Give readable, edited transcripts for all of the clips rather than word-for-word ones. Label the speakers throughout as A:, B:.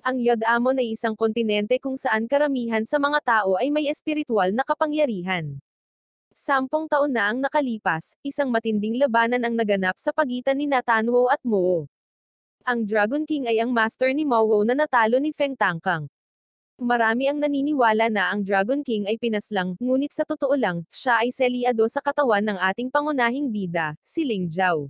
A: Ang Yod-Amon ay isang kontinente kung saan karamihan sa mga tao ay may espiritual na kapangyarihan. 10 taon na ang nakalipas, isang matinding labanan ang naganap sa pagitan ni Natanwo at Moo. Ang Dragon King ay ang master ni Mowo na natalo ni Feng Tangkang. Marami ang naniniwala na ang Dragon King ay pinaslang, ngunit sa totoo lang, siya ay selyado sa katawan ng ating pangunahing bida, si Ling Zhao.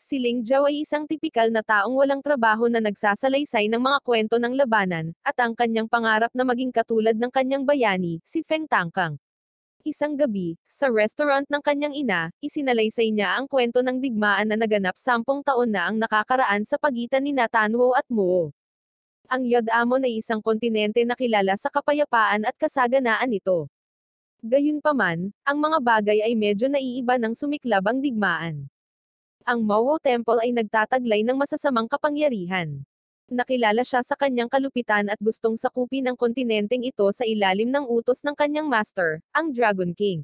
A: Si Ling Zhao ay isang tipikal na taong walang trabaho na nagsasalaysay ng mga kwento ng labanan, at ang kanyang pangarap na maging katulad ng kanyang bayani, si Feng Tangkang. Isang gabi, sa restaurant ng kanyang ina, isinalaysay niya ang kwento ng digmaan na naganap 10 taon na ang nakakaraan sa pagitan ni Natanwo at Moo. Ang Yod-Amon ay isang kontinente na kilala sa kapayapaan at kasaganaan nito. Gayunpaman, ang mga bagay ay medyo naiiba nang sumiklab ang digmaan. Ang Mowo Temple ay nagtataglay ng masasamang kapangyarihan. Nakilala siya sa kanyang kalupitan at gustong sakupin ang kontinenteng ito sa ilalim ng utos ng kanyang master, ang Dragon King.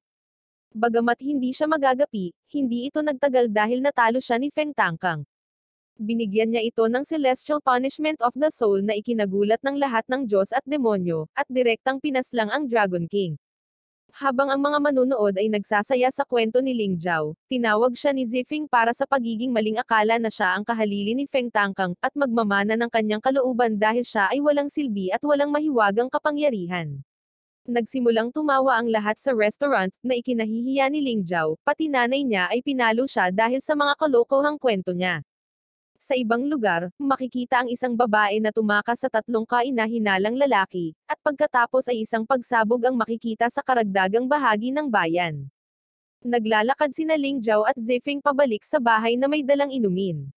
A: Bagamat hindi siya magagapi, hindi ito nagtagal dahil natalo siya ni Feng Tangkang. Binigyan niya ito ng celestial punishment of the soul na ikinagulat ng lahat ng Diyos at demonyo, at direktang pinaslang ang Dragon King. Habang ang mga manunood ay nagsasaya sa kwento ni Ling Zhao, tinawag siya ni Zifeng para sa pagiging maling akala na siya ang kahalili ni Feng Tangkang, at magmamana ng kanyang kalooban dahil siya ay walang silbi at walang mahiwagang kapangyarihan. Nagsimulang tumawa ang lahat sa restaurant, na ikinahihiya ni Ling Zhao, pati nanay niya ay pinalo siya dahil sa mga kalokohang kwento niya. Sa ibang lugar, makikita ang isang babae na tumakas sa 3 kaina-hinalang lalaki, at pagkatapos ay isang pagsabog ang makikita sa karagdagang bahagi ng bayan. Naglalakad sina Ling Zhao at Zifeng pabalik sa bahay na may dalang inumin.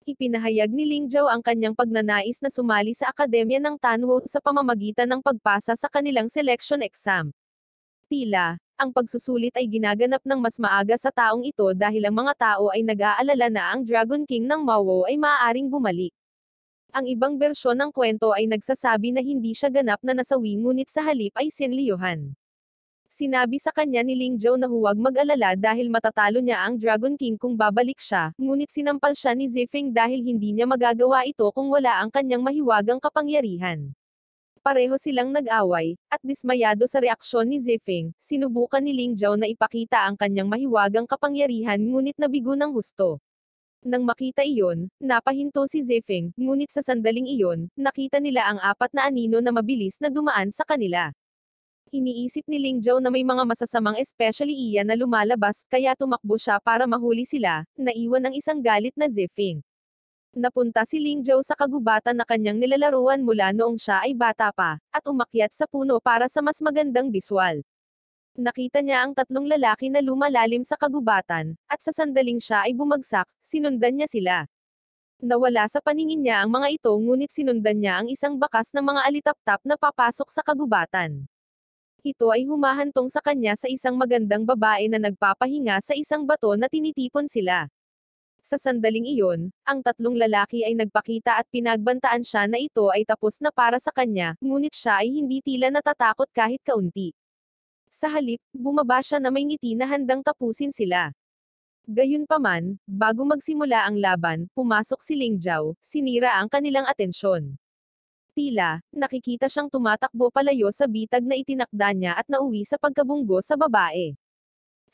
A: Ipinahayag ni Ling Zhao ang kanyang pagnanais na sumali sa Akademya ng Tanwo sa pamamagitan ng pagpasa sa kanilang selection exam. Tila, ang pagsusulit ay ginaganap ng mas maaga sa taong ito dahil ang mga tao ay nag-aalala na ang Dragon King ng Mowo ay maaaring bumalik. Ang ibang bersyon ng kwento ay nagsasabi na hindi siya ganap na nasawi ngunit sa halip ay sinliyuhan. Sinabi sa kanya ni Ling Zhao na huwag mag-alala dahil matatalo niya ang Dragon King kung babalik siya, ngunit sinampal siya ni Zifeng dahil hindi niya magagawa ito kung wala ang kanyang mahiwagang kapangyarihan. Pareho silang nag-away, at dismayado sa reaksyon ni Zifeng, sinubukan ni Ling Zhao na ipakita ang kanyang mahiwagang kapangyarihan ngunit nabigo ng husto. Nang makita iyon, napahinto si Zifeng, ngunit sa sandaling iyon, nakita nila ang 4 na anino na mabilis na dumaan sa kanila. Iniisip ni Ling Zhao na may mga masasamang especially iyan na lumalabas, kaya tumakbo siya para mahuli sila, naiwan ang isang galit na Zifeng. Napunta si Ling Zhao sa kagubatan na kanyang nilalaruan mula noong siya ay bata pa, at umakyat sa puno para sa mas magandang biswal. Nakita niya ang 3 lalaki na lumalalim sa kagubatan, at sa sandaling siya ay bumagsak, sinundan niya sila. Nawala sa paningin niya ang mga ito ngunit sinundan niya ang isang bakas ng mga alitaptap na papasok sa kagubatan. Ito ay humahantong sa kanya sa isang magandang babae na nagpapahinga sa isang bato na tinitipon sila. Sa sandaling iyon, ang 3 lalaki ay nagpakita at pinagbantaan siya na ito ay tapos na para sa kanya, ngunit siya ay hindi tila natatakot kahit kaunti. Sa halip, bumaba siya na may ngiti na handang tapusin sila. Gayunpaman, bago magsimula ang laban, pumasok si Ling Zhao, sinira ang kanilang atensyon. Tila, nakikita siyang tumatakbo palayo sa bitag na itinakda niya at nauwi sa pagkabunggo sa babae.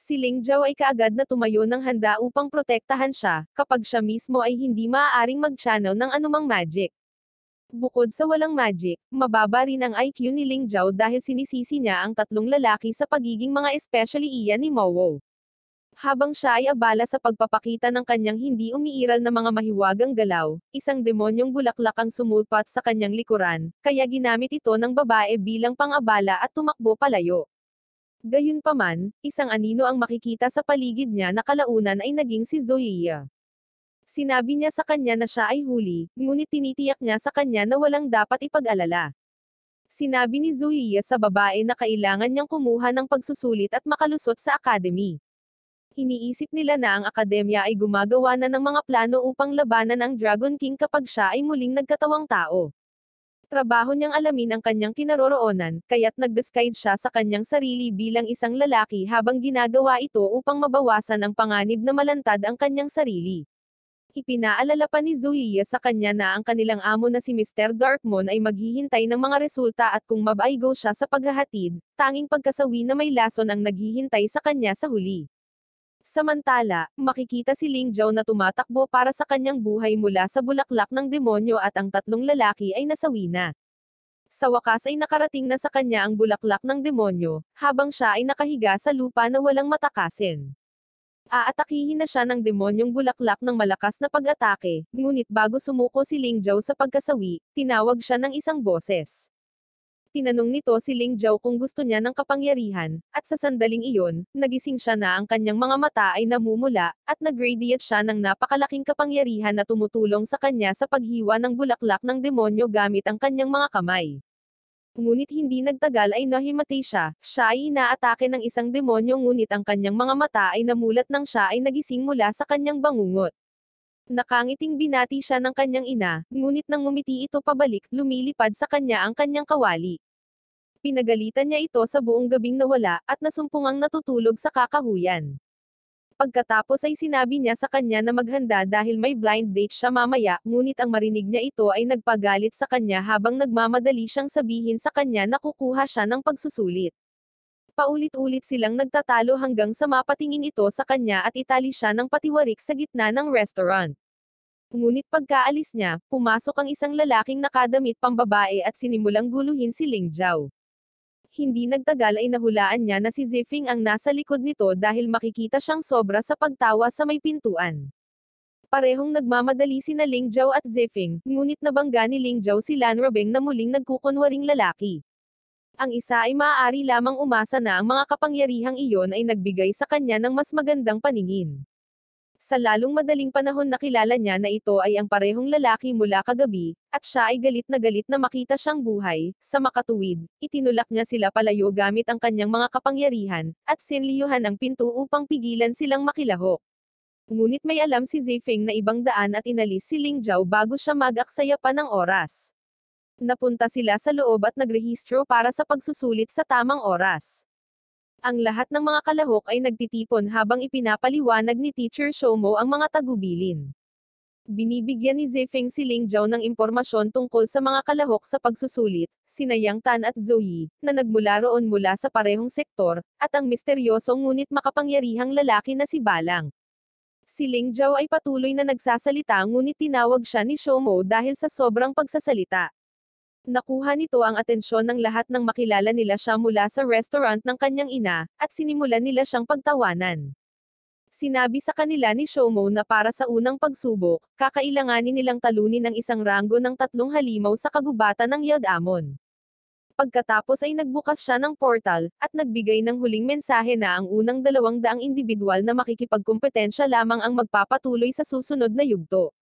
A: Si Ling Zhao ay kaagad na tumayo ng handa upang protektahan siya, kapag siya mismo ay hindi maaaring mag-channel ng anumang magic. Bukod sa walang magic, mababa rin ang IQ ni Ling Zhao dahil sinisisi niya ang 3 lalaki sa pagiging mga especially iyan ni Mowo. Habang siya ay abala sa pagpapakita ng kanyang hindi umiiral na mga mahiwagang galaw, isang demonyong bulaklak ang sumulpat sa kanyang likuran, kaya ginamit ito ng babae bilang pang-abala at tumakbo palayo. Gayunpaman, isang anino ang makikita sa paligid niya na kalaunan ay naging si Zoya. Sinabi niya sa kanya na siya ay huli, ngunit tinitiyak niya sa kanya na walang dapat ipag-alala. Sinabi ni Zoya sa babae na kailangan niyang kumuha ng pagsusulit at makalusot sa academy. Iniisip nila na ang akademya ay gumagawa na ng mga plano upang labanan ang Dragon King kapag siya ay muling nagkatawang tao. Trabaho niyang alamin ang kanyang kinaroroonan, kaya't nag-disguise siya sa kanyang sarili bilang isang lalaki habang ginagawa ito upang mabawasan ang panganib na malantad ang kanyang sarili. Ipinaalala pa ni Zoya sa kanya na ang kanilang amo na si Mr. Darkmon ay maghihintay ng mga resulta at kung mabaigo siya sa paghahatid, tanging pagkasawi na may lason ang naghihintay sa kanya sa huli. Samantala, makikita si Ling Zhao na tumatakbo para sa kanyang buhay mula sa bulaklak ng demonyo at ang tatlong lalaki ay nasawi na. Sa wakas ay nakarating na sa kanya ang bulaklak ng demonyo, habang siya ay nakahiga sa lupa na walang matakasin. Aatakihin na siya ng demonyong bulaklak ng malakas na pag-atake, ngunit bago sumuko si Ling Zhao sa pagkasawi, tinawag siya ng isang boses. Tinanong nito si Ling Zhao kung gusto niya ng kapangyarihan, at sa sandaling iyon, nagising siya na ang kanyang mga mata ay namumula, at nag-radiate siya ng napakalaking kapangyarihan na tumutulong sa kanya sa paghiwa ng bulaklak ng demonyo gamit ang kanyang mga kamay. Ngunit hindi nagtagal ay nahimatay siya ay inaatake ng isang demonyo ngunit ang kanyang mga mata ay namulat nang siya ay nagising mula sa kanyang bangungot. Nakangiting binati siya ng kanyang ina, ngunit nang ngumiti ito pabalik, lumilipad sa kanya ang kanyang kawali. Pinagalitan niya ito sa buong gabing nawala, at nasumpungang natutulog sa kakahuyan. Pagkatapos ay sinabi niya sa kanya na maghanda dahil may blind date siya mamaya, ngunit ang marinig niya ito ay nagpagalit sa kanya habang nagmamadali siyang sabihin sa kanya na kukuha siya ng pagsusulit. Paulit-ulit silang nagtatalo hanggang sa mapatingin ito sa kanya at itali siya ng patiwarik sa gitna ng restaurant. Ngunit pagkaalis niya, pumasok ang isang lalaking nakadamit pambabae at sinimulang guluhin si Ling Zhao. Hindi nagtagal ay nahulaan niya na si Zifeng ang nasa likod nito dahil makikita siyang sobra sa pagtawa sa may pintuan. Parehong nagmamadali sina Ling Zhao at Zifeng, ngunit nabangga ni Ling Zhao si Lan Robeng na muling nagkukunwaring lalaki. Ang isa ay maaari lamang umasa na ang mga kapangyarihang iyon ay nagbigay sa kanya ng mas magandang paningin. Sa lalong madaling panahon nakilala niya na ito ay ang parehong lalaki mula kagabi, at siya ay galit na makita siyang buhay. Sa makatuwid, itinulak niya sila palayo gamit ang kanyang mga kapangyarihan, at sinliyuhan ang pinto upang pigilan silang makilahok. Ngunit may alam si Zifeng na ibang daan at inalis si Ling Zhao bago siya mag-aksaya pa ng oras. Napunta sila sa loob at nagrehistro para sa pagsusulit sa tamang oras. Ang lahat ng mga kalahok ay nagtitipon habang ipinapaliwanag ni Teacher Shomo ang mga tagubilin. Binibigyan ni Zifeng si Ling Zhao ng impormasyon tungkol sa mga kalahok sa pagsusulit, sina Yang Tan at Zoe, na nagmula roon mula sa parehong sektor, at ang misteryosong ngunit makapangyarihang lalaki na si Balang. Si Ling Zhao ay patuloy na nagsasalita ngunit tinawag siya ni Shomo dahil sa sobrang pagsasalita. Nakuha nito ang atensyon ng lahat nang makilala nila siya mula sa restaurant ng kanyang ina, at sinimulan nila siyang pagtawanan. Sinabi sa kanila ni Shomo na para sa unang pagsubok, kakailanganin nilang talunin ang isang ranggo ng 3 halimaw sa kagubatan ng Yodamon. Pagkatapos ay nagbukas siya ng portal, at nagbigay ng huling mensahe na ang unang 200 indibidwal na makikipagkumpetensya lamang ang magpapatuloy sa susunod na yugto.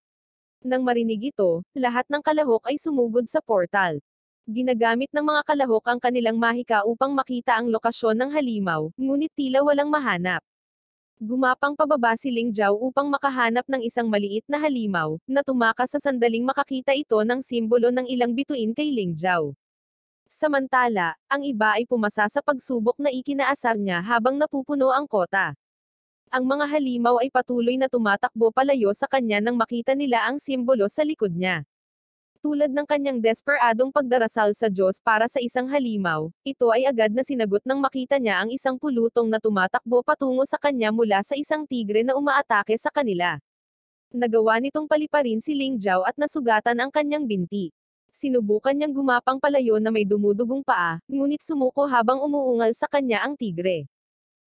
A: Nang marinig ito, lahat ng kalahok ay sumugod sa portal. Ginagamit ng mga kalahok ang kanilang mahika upang makita ang lokasyon ng halimaw, ngunit tila walang mahanap. Gumapang pababa si Ling Zhao upang makahanap ng isang maliit na halimaw, na tumakas sa sandaling makakita ito ng simbolo ng ilang bituin kay Ling Zhao. Samantala, ang iba ay pumasa sa pagsubok na ikinaasar niya habang napupuno ang kota. Ang mga halimaw ay patuloy na tumatakbo palayo sa kanya nang makita nila ang simbolo sa likod niya. Tulad ng kanyang desperadong pagdarasal sa Diyos para sa isang halimaw, ito ay agad na sinagot nang makita niya ang isang pulutong na tumatakbo patungo sa kanya mula sa isang tigre na umaatake sa kanila. Nagawa nitong paliparin si Ling Zhao at nasugatan ang kanyang binti. Sinubukan niyang gumapang palayo na may dumudugong paa, ngunit sumuko habang umuungal sa kanya ang tigre.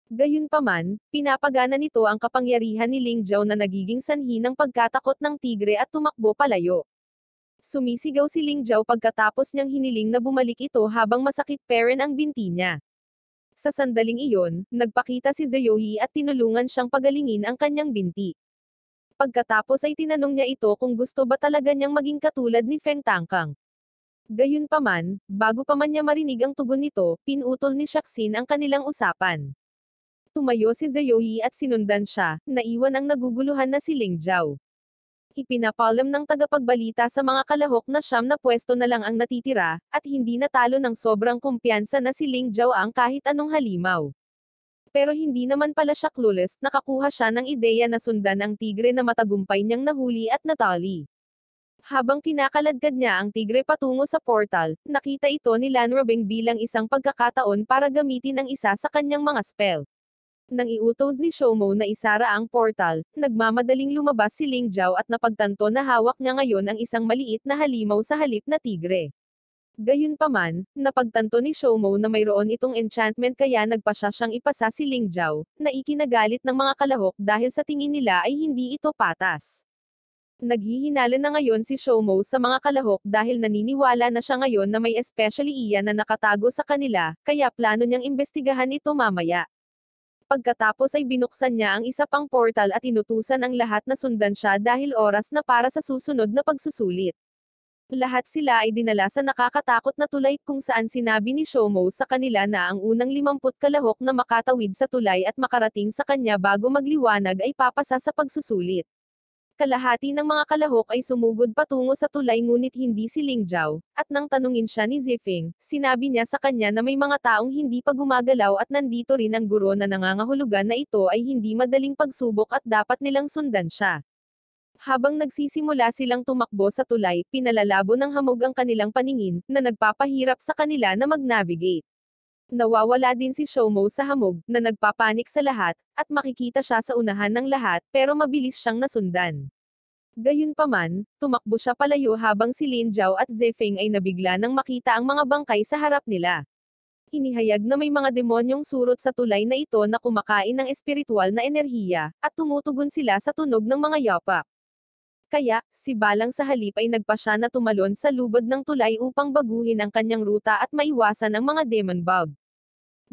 A: Gayunpaman, pinapagana nito ang kapangyarihan ni Ling Zhao na nagiging sanhi ng pagkatakot ng tigre at tumakbo palayo. Sumisigaw si Ling Zhao pagkatapos niyang hiniling na bumalik ito habang masakit pa rin ang binti niya. Sa sandaling iyon, nagpakita si Zoe at tinulungan siyang pagalingin ang kanyang binti. Pagkatapos ay tinanong niya ito kung gusto ba talaga niyang maging katulad ni Feng Tangkang. Gayunpaman, bago pa man niya marinig ang tugon nito, pinutol ni Shaxin ang kanilang usapan. Tumayo si Zoe at sinundan siya, naiwan ang naguguluhan na si Ling Zhao. Ipinapalam ng tagapagbalita sa mga kalahok na 9 na pwesto na lang ang natitira, at hindi natalo ng sobrang kumpiyansa na si Ling Zhao ang kahit anong halimaw. Pero hindi naman pala siya clueless, nakakuha siya ng ideya na sundan ang tigre na matagumpay niyang nahuli at natali. Habang kinakaladkad niya ang tigre patungo sa portal, nakita ito ni Lanrobeng bilang isang pagkakataon para gamitin ang isa sa kanyang mga spell. Nang iutos ni Shoumo na isara ang portal, nagmamadaling lumabas si Ling Jiao at napagtanto na hawak niya ngayon ang isang maliit na halimaw sa halip na tigre. Gayunpaman, napagtanto ni Shoumo na mayroon itong enchantment kaya nagpasya siyang ipasa si Ling Jiao, na ikinagalit ng mga kalahok dahil sa tingin nila ay hindi ito patas. Naghihinala na ngayon si Shoumo sa mga kalahok dahil naniniwala na siya ngayon na may especially iyan na nakatago sa kanila, kaya plano niyang imbestigahan ito mamaya. Pagkatapos ay binuksan niya ang isa pang portal at inutusan ang lahat na sundan siya dahil oras na para sa susunod na pagsusulit. Lahat sila ay dinala sa nakakatakot na tulay kung saan sinabi ni Shoumo sa kanila na ang unang 50 kalahok na makatawid sa tulay at makarating sa kanya bago magliwanag ay papasa sa pagsusulit. Kalahati ng mga kalahok ay sumugod patungo sa tulay ngunit hindi si Ling Jiao, at nang tanungin siya ni Zifeng, sinabi niya sa kanya na may mga taong hindi pa gumagalaw at nandito rin ang guro na nangangahulugan na ito ay hindi madaling pagsubok at dapat nilang sundan siya. Habang nagsisimula silang tumakbo sa tulay, pinalalabo ng hamog ang kanilang paningin, na nagpapahirap sa kanila na mag-navigate. Nawawala din si Shoumo sa hamog, na nagpapanik sa lahat, at makikita siya sa unahan ng lahat, pero mabilis siyang nasundan. Gayunpaman, tumakbo siya palayo habang si Lin Jiao at Zefeng ay nabigla nang makita ang mga bangkay sa harap nila. Inihayag na may mga demonyong surot sa tulay na ito na kumakain ng espiritual na enerhiya, at tumutugon sila sa tunog ng mga yapak. Kaya, si Balang sa halip ay nagpasya na tumalon sa lubod ng tulay upang baguhin ang kanyang ruta at maiwasan ang mga demon bug.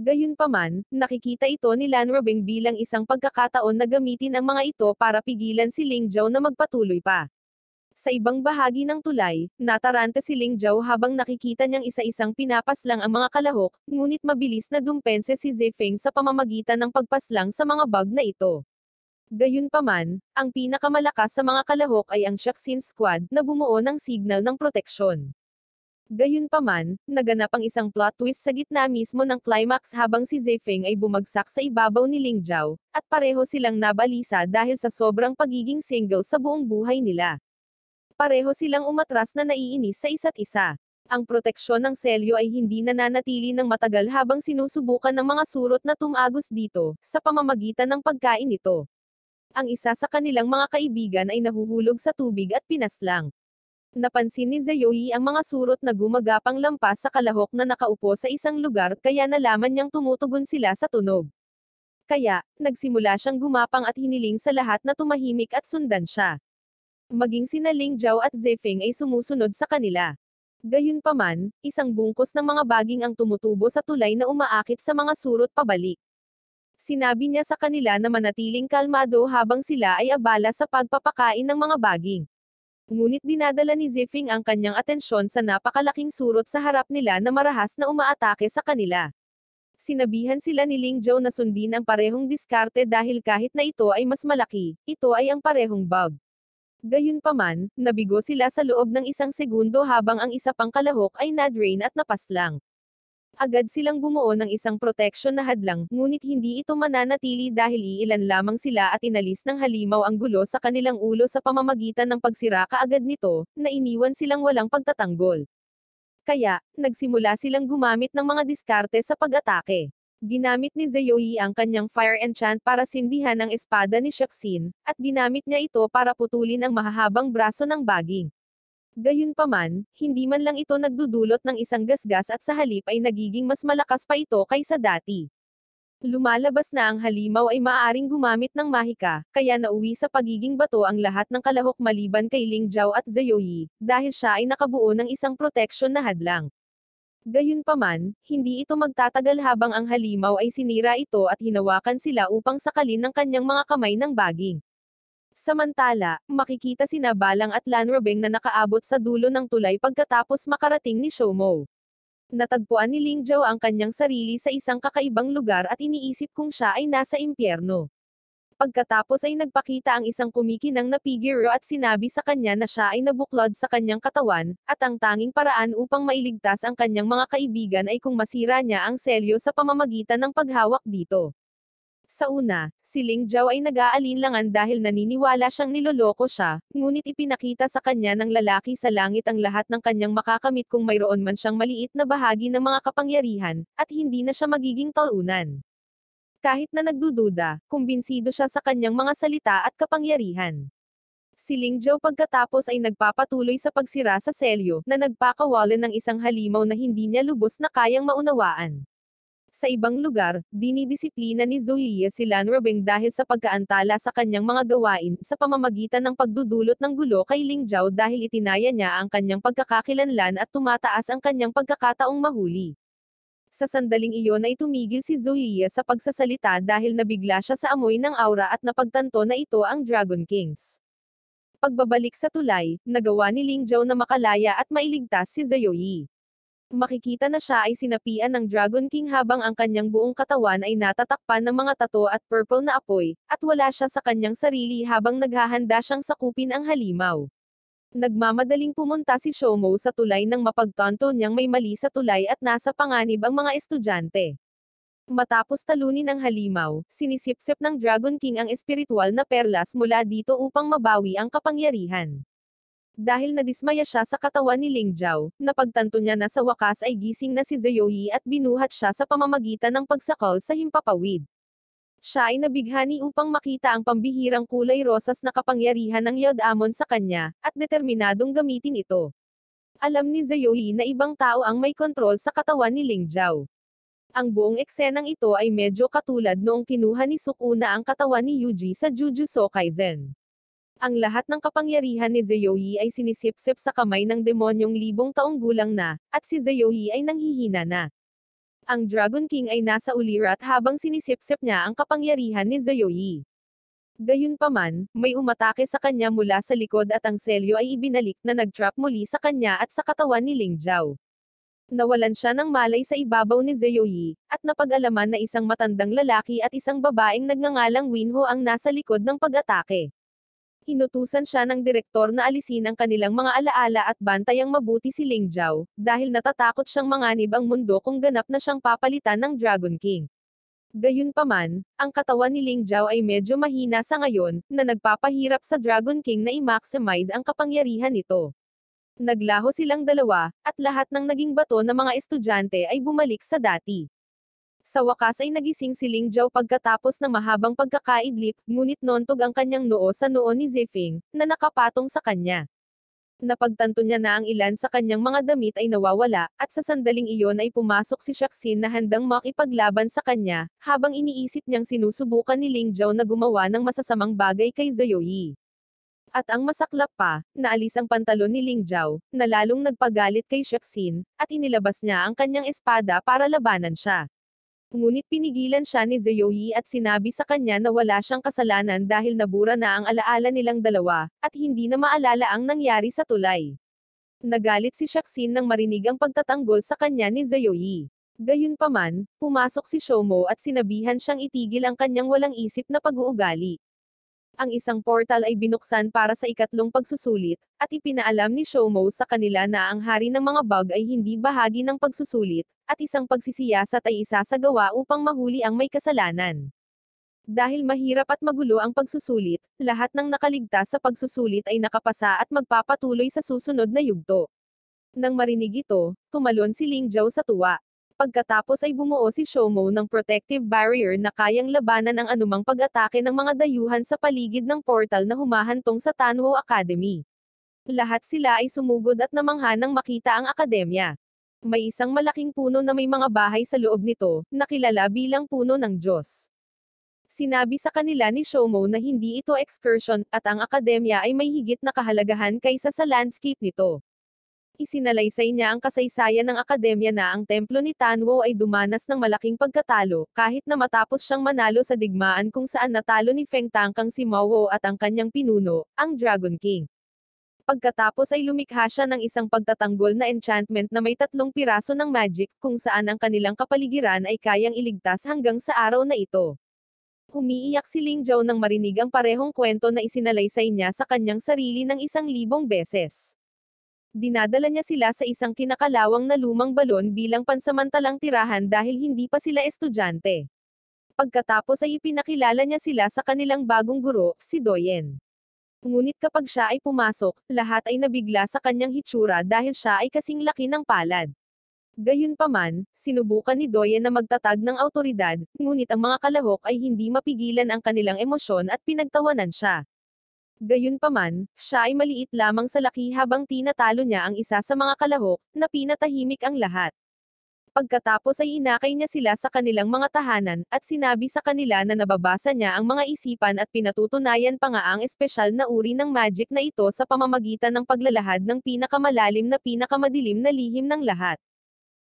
A: Gayunpaman, nakikita ito ni Lanrobeng bilang isang pagkakataon na gamitin ang mga ito para pigilan si Ling Jiao na magpatuloy pa. Sa ibang bahagi ng tulay, nataranta si Ling Jiao habang nakikita niyang isa-isang pinapaslang ang mga kalahok, ngunit mabilis na dumpense si Zefeng sa pamamagitan ng pagpaslang sa mga bug na ito. Gayunpaman, ang pinakamalakas sa mga kalahok ay ang Shaksin Squad, na bumuo ng signal ng proteksyon. Gayunpaman, naganap ang isang plot twist sa gitna mismo ng climax habang si Zefeng ay bumagsak sa ibabaw ni Ling Jiao, at pareho silang nabalisa dahil sa sobrang pagiging single sa buong buhay nila. Pareho silang umatras na naiinis sa isa't isa. Ang proteksyon ng selyo ay hindi nananatili ng matagal habang sinusubukan ng mga surot na tumagos dito, sa pamamagitan ng pagkain nito. Ang isa sa kanilang mga kaibigan ay nahuhulog sa tubig at pinaslang. Napansin ni Zayoi ang mga surot na gumagapang lampas sa kalahok na nakaupo sa isang lugar kaya nalaman niyang tumutugon sila sa tunog. Kaya, nagsimula siyang gumapang at hiniling sa lahat na tumahimik at sundan siya. Maging sina Ling Jiao at Zefeng ay sumusunod sa kanila. Gayunpaman, isang bungkos ng mga baging ang tumutubo sa tulay na umaakit sa mga surot pabalik. Sinabi niya sa kanila na manatiling kalmado habang sila ay abala sa pagpapakain ng mga baging. Ngunit dinadala ni Zefeng ang kanyang atensyon sa napakalaking surot sa harap nila na marahas na umaatake sa kanila. Sinabihan sila ni Ling Jiao na sundin ang parehong diskarte dahil kahit na ito ay mas malaki, ito ay ang parehong bug. Gayunpaman, nabigo sila sa loob ng isang segundo habang ang isa pang kalahok ay na-drain at napaslang. Agad silang bumuo ng isang proteksyon na hadlang, ngunit hindi ito mananatili dahil iilan lamang sila at inalis ng halimaw ang gulo sa kanilang ulo sa pamamagitan ng pagsira kaagad nito, na iniwan silang walang pagtatanggol. Kaya, nagsimula silang gumamit ng mga diskarte sa pag-atake. Ginamit ni Zayoi ang kanyang fire enchant para sindihan ang espada ni Shaksin, at ginamit niya ito para putulin ang mahahabang braso ng baging. Gayunpaman, hindi man lang ito nagdudulot ng isang gasgas at sa halip ay nagiging mas malakas pa ito kaysa dati. Lumalabas na ang halimaw ay maaaring gumamit ng mahika, kaya nauwi sa pagiging bato ang lahat ng kalahok maliban kay Ling Jiao at Zayoi, dahil siya ay nakabuo ng isang proteksyon na hadlang. Gayunpaman, hindi ito magtatagal habang ang halimaw ay sinira ito at hinawakan sila upang sakalin ng kanyang mga kamay ng baging. Samantala, makikita sina Balang at Lanrobeng na nakaabot sa dulo ng tulay pagkatapos makarating ni Shoumo. Natagpuan ni Ling Jiao ang kanyang sarili sa isang kakaibang lugar at iniisip kung siya ay nasa impyerno. Pagkatapos ay nagpakita ang isang kumikinang na figure at sinabi sa kanya na siya ay nabuklod sa kanyang katawan, at ang tanging paraan upang mailigtas ang kanyang mga kaibigan ay kung masira niya ang selyo sa pamamagitan ng paghawak dito. Sa una, si Ling Zhao ay nag-aalinlangan dahil naniniwala siyang niloloko siya, ngunit ipinakita sa kanya ng lalaki sa langit ang lahat ng kanyang makakamit kung mayroon man siyang maliit na bahagi ng mga kapangyarihan, at hindi na siya magiging talunan. Kahit na nagdududa, kumbinsido siya sa kanyang mga salita at kapangyarihan. Si Ling Zhao pagkatapos ay nagpapatuloy sa pagsira sa selyo, na nagpakawalan ng isang halimaw na hindi niya lubos na kayang maunawaan. Sa ibang lugar, dinidisiplina ni Zoe si Lan Robeng dahil sa pagkaantala sa kanyang mga gawain, sa pamamagitan ng pagdudulot ng gulo kay Ling Zhao dahil itinaya niya ang kanyang pagkakakilanlan at tumataas ang kanyang pagkakataong mahuli. Sa sandaling iyon ay tumigil si Zoe sa pagsasalita dahil nabigla siya sa amoy ng aura at napagtanto na ito ang Dragon Kings. Pagbabalik sa tulay, nagawa ni Ling Zhao na makalaya at mailigtas si Zoe. Makikita na siya ay sinapian ng Dragon King habang ang kanyang buong katawan ay natatakpan ng mga tato at purple na apoy, at wala siya sa kanyang sarili habang naghahanda siyang sakupin ang halimaw. Nagmamadaling pumunta si Shomo sa tulay nang mapagtanto niyang may mali sa tulay at nasa panganib ang mga estudyante. Matapos talunin ang halimaw, sinisipsip ng Dragon King ang espiritual na perlas mula dito upang mabawi ang kapangyarihan. Dahil nadismaya siya sa katawan ni Ling Zhao, napagtanto niya na sa wakas ay gising na si Zoe at binuhat siya sa pamamagitan ng pagsakal sa himpapawid. Siya ay nabighani upang makita ang pambihirang kulay rosas na kapangyarihan ng Yod-Amon sa kanya, at determinadong gamitin ito. Alam ni Zoe na ibang tao ang may kontrol sa katawan ni Ling Zhao. Ang buong eksenang ito ay medyo katulad noong kinuha ni Sukuna ang katawan ni Yuji sa Jujutsu Kaisen. Ang lahat ng kapangyarihan ni Zoe ay sinisipsip sa kamay ng demonyong libong taong gulang na, at si Zoe ay nanghihina na. Ang Dragon King ay nasa ulirat habang sinisipsip niya ang kapangyarihan ni Zoe. Gayunpaman, may umatake sa kanya mula sa likod at ang selyo ay ibinalik na nag-trap muli sa kanya at sa katawan ni Ling Zhao. Nawalan siya ng malay sa ibabaw ni Zoe, at napag-alaman na isang matandang lalaki at isang babaeng nagngangalang Winho ang nasa likod ng pag-atake. Inutusan siya ng direktor na alisin ang kanilang mga alaala at bantayang mabuti si Ling Zhao, dahil natatakot siyang manganib ang mundo kung ganap na siyang papalitan ng Dragon King. Gayunpaman, ang katawan ni Ling Zhao ay medyo mahina sa ngayon, na nagpapahirap sa Dragon King na i-maximize ang kapangyarihan nito. Naglaho silang dalawa, at lahat ng naging bato ng mga estudyante ay bumalik sa dati. Sa wakas ay nagising si Ling Zhao pagkatapos ng mahabang pagkakaidlip, ngunit nontog ang kanyang noo sa noo ni Zifeng, na nakapatong sa kanya. Napagtanto niya na ang ilan sa kanyang mga damit ay nawawala, at sa sandaling iyon ay pumasok si Shaxin na handang makipaglaban sa kanya, habang iniisip niyang sinusubukan ni Ling Zhao na gumawa ng masasamang bagay kay Zoe. At ang masaklap pa, naalis ang pantalon ni Ling Zhao, na lalong nagpagalit kay Shaxin, at inilabas niya ang kanyang espada para labanan siya. Ngunit pinigilan siya ni Zoe at sinabi sa kanya na wala siyang kasalanan dahil nabura na ang alaala nilang dalawa, at hindi na maalala ang nangyari sa tulay. Nagalit si Shaxin nang marinig ang pagtatanggol sa kanya ni Zoe. Gayunpaman, pumasok si Shomo at sinabihan siyang itigil ang kanyang walang isip na pag-uugali. Ang isang portal ay binuksan para sa ikatlong pagsusulit, at ipinaalam ni Shomo sa kanila na ang hari ng mga bug ay hindi bahagi ng pagsusulit, at isang pagsisiyasat ay isasagawa upang mahuli ang may kasalanan. Dahil mahirap at magulo ang pagsusulit, lahat ng nakaligtas sa pagsusulit ay nakapasa at magpapatuloy sa susunod na yugto. Nang marinig ito, tumalon si Ling Zhao sa tuwa. Pagkatapos ay bumuo si Shomo ng protective barrier na kayang labanan ang anumang pag-atake ng mga dayuhan sa paligid ng portal na humahantong sa Tanwo Academy. Lahat sila ay sumugod at namangha nang makita ang akademya. May isang malaking puno na may mga bahay sa loob nito, na kilala bilang puno ng Diyos. Sinabi sa kanila ni Shomo na hindi ito excursion, at ang akademya ay may higit na kahalagahan kaysa sa landscape nito. Isinalaysay niya ang kasaysayan ng akademya na ang templo ni Tanwo ay dumanas ng malaking pagkatalo, kahit na matapos siyang manalo sa digmaan kung saan natalo ni Feng Tangkang si Mawo at ang kanyang pinuno, ang Dragon King. Pagkatapos ay lumikha siya ng isang pagtatanggol na enchantment na may 3 piraso ng magic, kung saan ang kanilang kapaligiran ay kayang iligtas hanggang sa araw na ito. Umiiyak si Ling Zhao nang marinig ang parehong kwento na isinalaysay niya sa kanyang sarili ng 1,000 beses. Dinadala niya sila sa isang kinakalawang na lumang balon bilang pansamantalang tirahan dahil hindi pa sila estudyante. Pagkatapos ay ipinakilala niya sila sa kanilang bagong guro, si Doyen. Ngunit kapag siya ay pumasok, lahat ay nabigla sa kanyang hitsura dahil siya ay kasing laki ng palad. Gayunpaman, sinubukan ni Doyen na magtatag ng awtoridad, ngunit ang mga kalahok ay hindi mapigilan ang kanilang emosyon at pinagtawanan siya. Gayunpaman, siya ay maliit lamang sa laki habang tinatalo niya ang isa sa mga kalahok, na pinatahimik ang lahat. Pagkatapos ay inakay niya sila sa kanilang mga tahanan, at sinabi sa kanila na nababasa niya ang mga isipan at pinatutunayan pa nga ang espesyal na uri ng magic na ito sa pamamagitan ng paglalahad ng pinakamalalim na pinakamadilim na lihim ng lahat.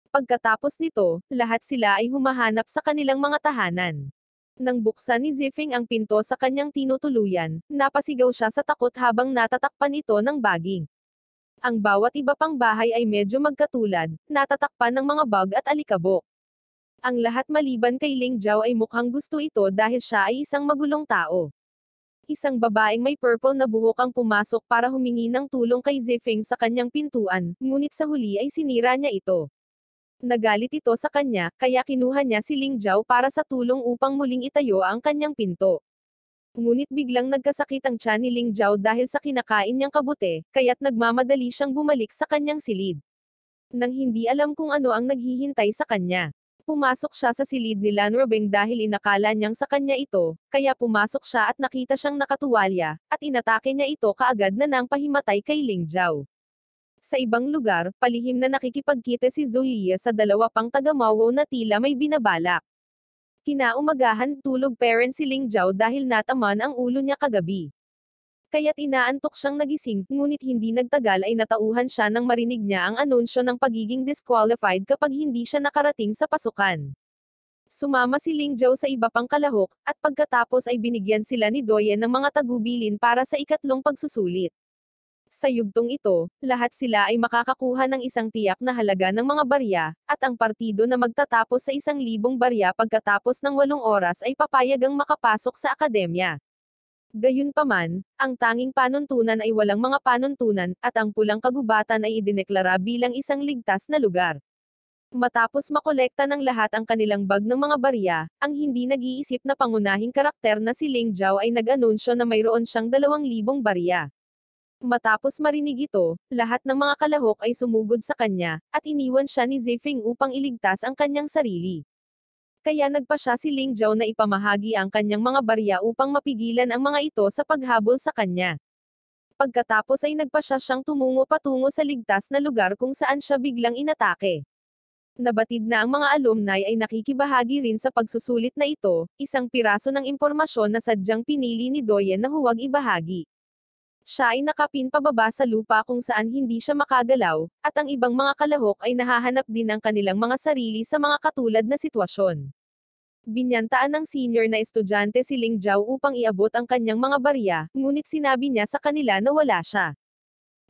A: Pagkatapos nito, lahat sila ay humahanap sa kanilang mga tahanan. Nang buksan ni Zifeng ang pinto sa kanyang tinutuluyan, napasigaw siya sa takot habang natatakpan ito ng baging. Ang bawat iba pang bahay ay medyo magkatulad, natatakpan ng mga bug at alikabok. Ang lahat maliban kay Ling Jiao ay mukhang gusto ito dahil siya ay isang magulong tao. Isang babaeng may purple na buhok ang pumasok para humingi ng tulong kay Zifeng sa kanyang pintuan, ngunit sa huli ay sinira niya ito. Nagalit ito sa kanya, kaya kinuha niya si Ling Jiao para sa tulong upang muling itayo ang kanyang pinto. Ngunit biglang nagkasakit ang tiyan ni Ling Jiao dahil sa kinakain niyang kabute, kaya't nagmamadali siyang bumalik sa kanyang silid. Nang hindi alam kung ano ang naghihintay sa kanya. Pumasok siya sa silid ni Lan Robeng dahil inakala niyang sa kanya ito, kaya pumasok siya at nakita siyang nakatuwalya, at inatake niya ito kaagad na nang pahimatay kay Ling Jiao. Sa ibang lugar, palihim na nakikipagkita si Zoe sa dalawa pang taga-Mawo na tila may binabalak. Kinaumagahan, tulog parent si Ling Jiao dahil nataman ang ulo niya kagabi. Kaya't inaantok siyang nagising, ngunit hindi nagtagal ay natauhan siya nang marinig niya ang anunsyo ng pagiging disqualified kapag hindi siya nakarating sa pasukan. Sumama si Ling Jiao sa iba pang kalahok, at pagkatapos ay binigyan sila ni Doyen ng mga tagubilin para sa ikatlong pagsusulit. Sa yugtong ito, lahat sila ay makakakuha ng isang tiyak na halaga ng mga barya, at ang partido na magtatapos sa 1,000 barya pagkatapos ng 8 oras ay papayagang makapasok sa akademya. Gayunpaman, ang tanging panuntunan ay walang mga panuntunan, at ang pulang kagubatan ay idineklara bilang isang ligtas na lugar. Matapos makolekta ng lahat ang kanilang bag ng mga barya, ang hindi nag-iisip na pangunahing karakter na si Ling Jiao ay nag-anunsyo na mayroon siyang 2,000 barya. Matapos marinig ito, lahat ng mga kalahok ay sumugod sa kanya, at iniwan siya ni Zifeng upang iligtas ang kanyang sarili. Kaya nagpa siya si Ling Jiao na ipamahagi ang kanyang mga barya upang mapigilan ang mga ito sa paghabol sa kanya. Pagkatapos ay nagpa siya siyang tumungo patungo sa ligtas na lugar kung saan siya biglang inatake. Nabatid na ang mga alumni ay nakikibahagi rin sa pagsusulit na ito, isang piraso ng impormasyon na sadyang pinili ni Doyen na huwag ibahagi. Siya ay nakapin pababa sa lupa kung saan hindi siya makagalaw, at ang ibang mga kalahok ay nahahanap din ang kanilang mga sarili sa mga katulad na sitwasyon. Binyantaan ng senior na estudyante si Ling Jiao upang iabot ang kanyang mga barya, ngunit sinabi niya sa kanila na wala siya.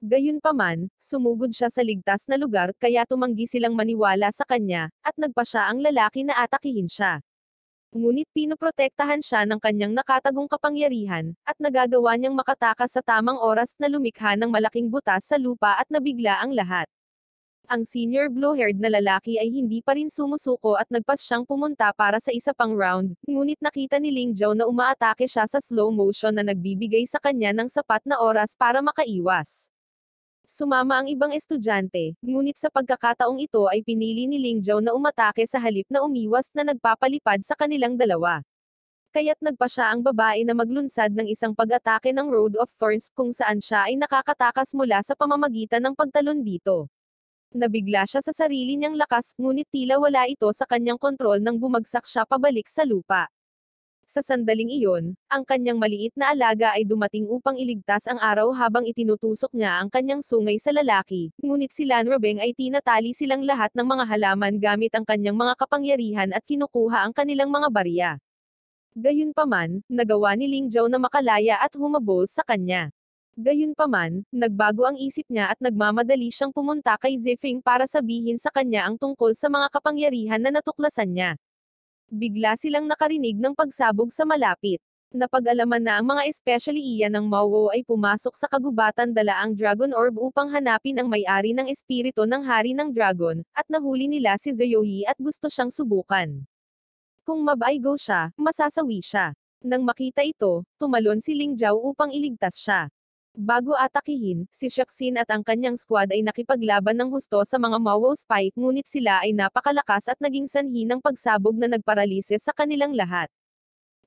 A: Gayunpaman, sumugod siya sa ligtas na lugar kaya tumanggi silang maniwala sa kanya, at nagpa siya ang lalaki na atakihin siya. Ngunit pinoprotektahan siya ng kanyang nakatagong kapangyarihan, at nagagawa niyang makatakas sa tamang oras na lumikha ng malaking butas sa lupa at nabigla ang lahat. Ang senior blue-haired na lalaki ay hindi pa rin sumusuko at nagpas siyang pumunta para sa isa pang round, ngunit nakita ni Ling Jiao na umaatake siya sa slow motion na nagbibigay sa kanya ng sapat na oras para makaiwas. Sumama ang ibang estudyante, ngunit sa pagkakataong ito ay pinili ni Ling Jiao na umatake sa halip na umiwas na nagpapalipad sa kanilang dalawa. Kaya't nagpa siya ang babae na maglunsad ng isang pag-atake ng Road of Thorns kung saan siya ay nakakatakas mula sa pamamagitan ng pagtalon dito. Nabigla siya sa sarili niyang lakas, ngunit tila wala ito sa kanyang kontrol nang bumagsak siya pabalik sa lupa. Sa sandaling iyon, ang kanyang maliit na alaga ay dumating upang iligtas ang araw habang itinutusok niya ang kanyang sungay sa lalaki, ngunit si Lan Robeng ay tinatali silang lahat ng mga halaman gamit ang kanyang mga kapangyarihan at kinukuha ang kanilang mga barya. Gayunpaman, nagawa ni Ling Jiao na makalaya at humabol sa kanya. Gayunpaman, nagbago ang isip niya at nagmamadali siyang pumunta kay Zifeng para sabihin sa kanya ang tungkol sa mga kapangyarihan na natuklasan niya. Bigla silang nakarinig ng pagsabog sa malapit. Napag-alaman na ang mga especially iyan ng Mawo ay pumasok sa kagubatan dala ang Dragon Orb upang hanapin ang may-ari ng espiritu ng Hari ng Dragon, at nahuli nila si Zoe at gusto siyang subukan. Kung mab-ay-go siya, masasawi siya. Nang makita ito, tumalon si Ling Zhao upang iligtas siya. Bago atakihin, si Shaxin at ang kanyang squad ay nakipaglaban ng husto sa mga Mawo Spy, ngunit sila ay napakalakas at naging sanhi ng pagsabog na nagparalises sa kanilang lahat.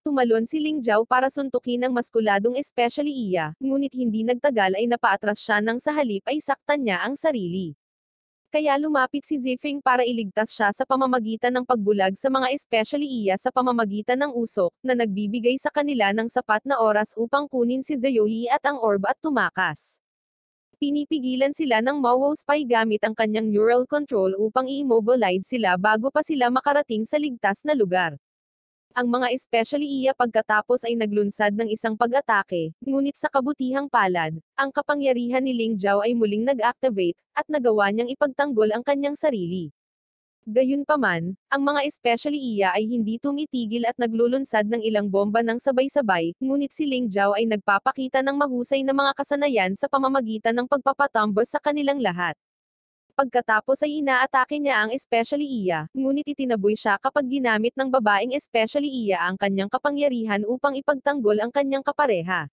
A: Tumalon si Ling Zhao para suntukin ang maskuladong especially iya, ngunit hindi nagtagal ay napaatras siya nang sa halip ay saktan niya ang sarili. Kaya lumapit si Zifeng para iligtas siya sa pamamagitan ng pagbulag sa mga especially iya sa pamamagitan ng usok, na nagbibigay sa kanila ng sapat na oras upang kunin si Ziyoi at ang orb at tumakas. Pinipigilan sila ng Mawo Spy gamit ang kanyang neural control upang i-immobilize sila bago pa sila makarating sa ligtas na lugar. Ang mga especially iya pagkatapos ay naglunsad ng isang pag-atake, ngunit sa kabutihang palad, ang kapangyarihan ni Ling Zhao ay muling nag-activate, at nagawa niyang ipagtanggol ang kanyang sarili. Gayunpaman, ang mga especially iya ay hindi tumitigil at naglulunsad ng ilang bomba ng sabay-sabay, ngunit si Ling Zhao ay nagpapakita ng mahusay na mga kasanayan sa pamamagitan ng pagpapatumble sa kanilang lahat. Pagkatapos ay inaatake niya ang especially iya, ngunit itinaboy siya kapag ginamit ng babaeng especially iya ang kanyang kapangyarihan upang ipagtanggol ang kanyang kapareha.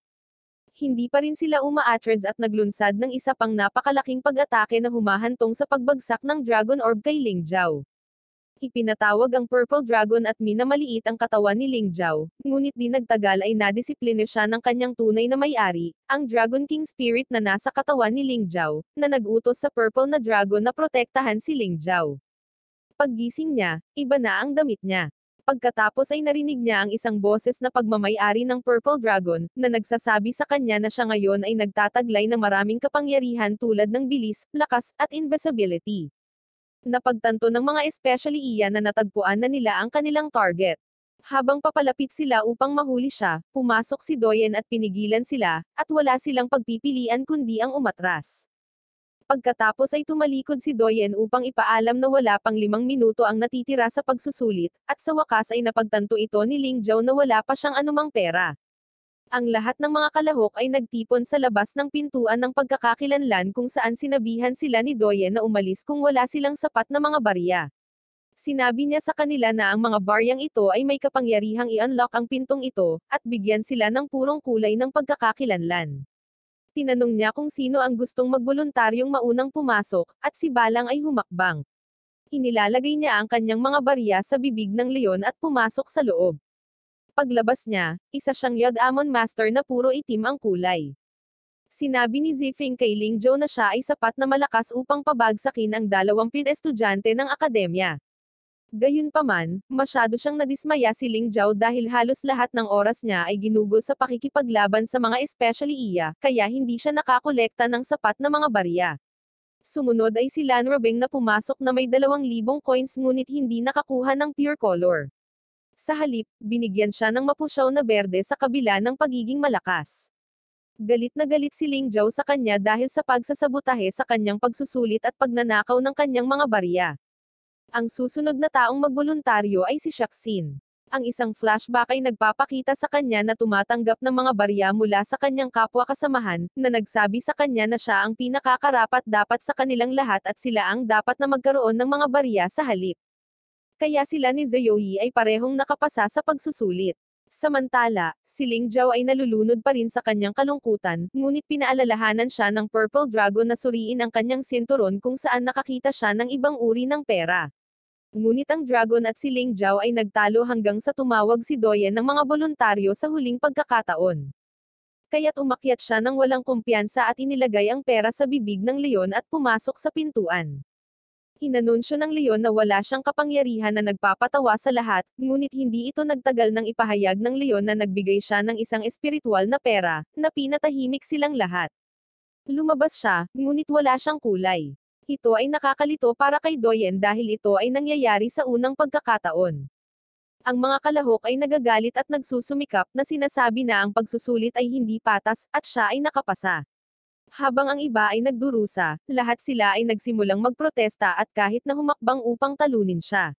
A: Hindi pa rin sila umaatres at naglunsad ng isa pang napakalaking pag-atake na humahantong sa pagbagsak ng Dragon Orb kay Ling Zhao. Ipinatawag ang Purple Dragon at minamaliit ang katawan ni Ling Zhao, ngunit di nagtagal ay nadisipline siya ng kanyang tunay na may-ari, ang Dragon King Spirit na nasa katawan ni Ling Zhao, na nag-utos sa Purple na Dragon na protektahan si Ling Zhao. Paggising niya, iba na ang damit niya. Pagkatapos ay narinig niya ang isang boses na pagmamay-ari ng Purple Dragon, na nagsasabi sa kanya na siya ngayon ay nagtataglay ng maraming kapangyarihan tulad ng bilis, lakas, at invisibility. Napagtanto ng mga especially iya na natagpuan na nila ang kanilang target. Habang papalapit sila upang mahuli siya, pumasok si Doyen at pinigilan sila, at wala silang pagpipilian kundi ang umatras. Pagkatapos ay tumalikod si Doyen upang ipaalam na wala pang 5 minuto ang natitira sa pagsusulit, at sa wakas ay napagtanto ito ni Ling Zhao na wala pa siyang anumang pera. Ang lahat ng mga kalahok ay nagtipon sa labas ng pintuan ng pagkakakilanlan kung saan sinabihan sila ni Doyen na umalis kung wala silang sapat na mga barya. Sinabi niya sa kanila na ang mga baryang ito ay may kapangyarihang i-unlock ang pintong ito, at bigyan sila ng purong kulay ng pagkakakilanlan. Tinanong niya kung sino ang gustong magboluntaryong maunang pumasok, at si Balang ay humakbang. Inilalagay niya ang kanyang mga barya sa bibig ng leon at pumasok sa loob. Paglabas niya, isa siyang Yod-Amon Master na puro itim ang kulay. Sinabi ni Zifeng kay Ling Zhao na siya ay sapat na malakas upang pabagsakin ang 20 estudyante ng akademya. Gayunpaman, masyado siyang nadismaya si Ling Zhao dahil halos lahat ng oras niya ay ginugol sa pakikipaglaban sa mga especially iya, kaya hindi siya nakakolekta ng sapat na mga barya. Sumunod ay si Lan Robeng na pumasok na may 2,000 coins ngunit hindi nakakuha ng pure color. Sa halip, binigyan siya ng mapusyaw na berde sa kabila ng pagiging malakas. Galit na galit si Ling Zhao sa kanya dahil sa pagsasabotahe sa kanyang pagsusulit at pagnanakaw ng kanyang mga barya. Ang susunod na taong magboluntaryo ay si Shaxin. Ang isang flashback ay nagpapakita sa kanya na tumatanggap ng mga barya mula sa kanyang kapwa kasamahan, na nagsabi sa kanya na siya ang pinakakarapat dapat sa kanilang lahat at sila ang dapat na magkaroon ng mga barya sa halip. Kaya sila ni Ziyoi ay parehong nakapasa sa pagsusulit. Samantala, si Ling Zhao ay nalulunod pa rin sa kanyang kalungkutan, ngunit pinaalalahanan siya ng Purple Dragon na suriin ang kanyang sinturon kung saan nakakita siya ng ibang uri ng pera. Ngunit ang Dragon at si Ling Zhao ay nagtalo hanggang sa tumawag si Doyen ng mga voluntaryo sa huling pagkakataon. Kaya't umakyat siya ng walang kumpiyansa at inilagay ang pera sa bibig ng leon at pumasok sa pintuan. Inanunsyo ng leon na wala siyang kapangyarihan na nagpapatawa sa lahat, ngunit hindi ito nagtagal nang ipahayag ng leon na nagbigay siya ng isang espiritual na pera, na pinatahimik silang lahat. Lumabas siya, ngunit wala siyang kulay. Ito ay nakakalito para kay Doyen dahil ito ay nangyayari sa unang pagkakataon. Ang mga kalahok ay nagagalit at nagsusumikap na sinasabi na ang pagsusulit ay hindi patas, at siya ay nakapasa. Habang ang iba ay nagdurusa, lahat sila ay nagsimulang magprotesta at kahit na humakbang upang talunin siya.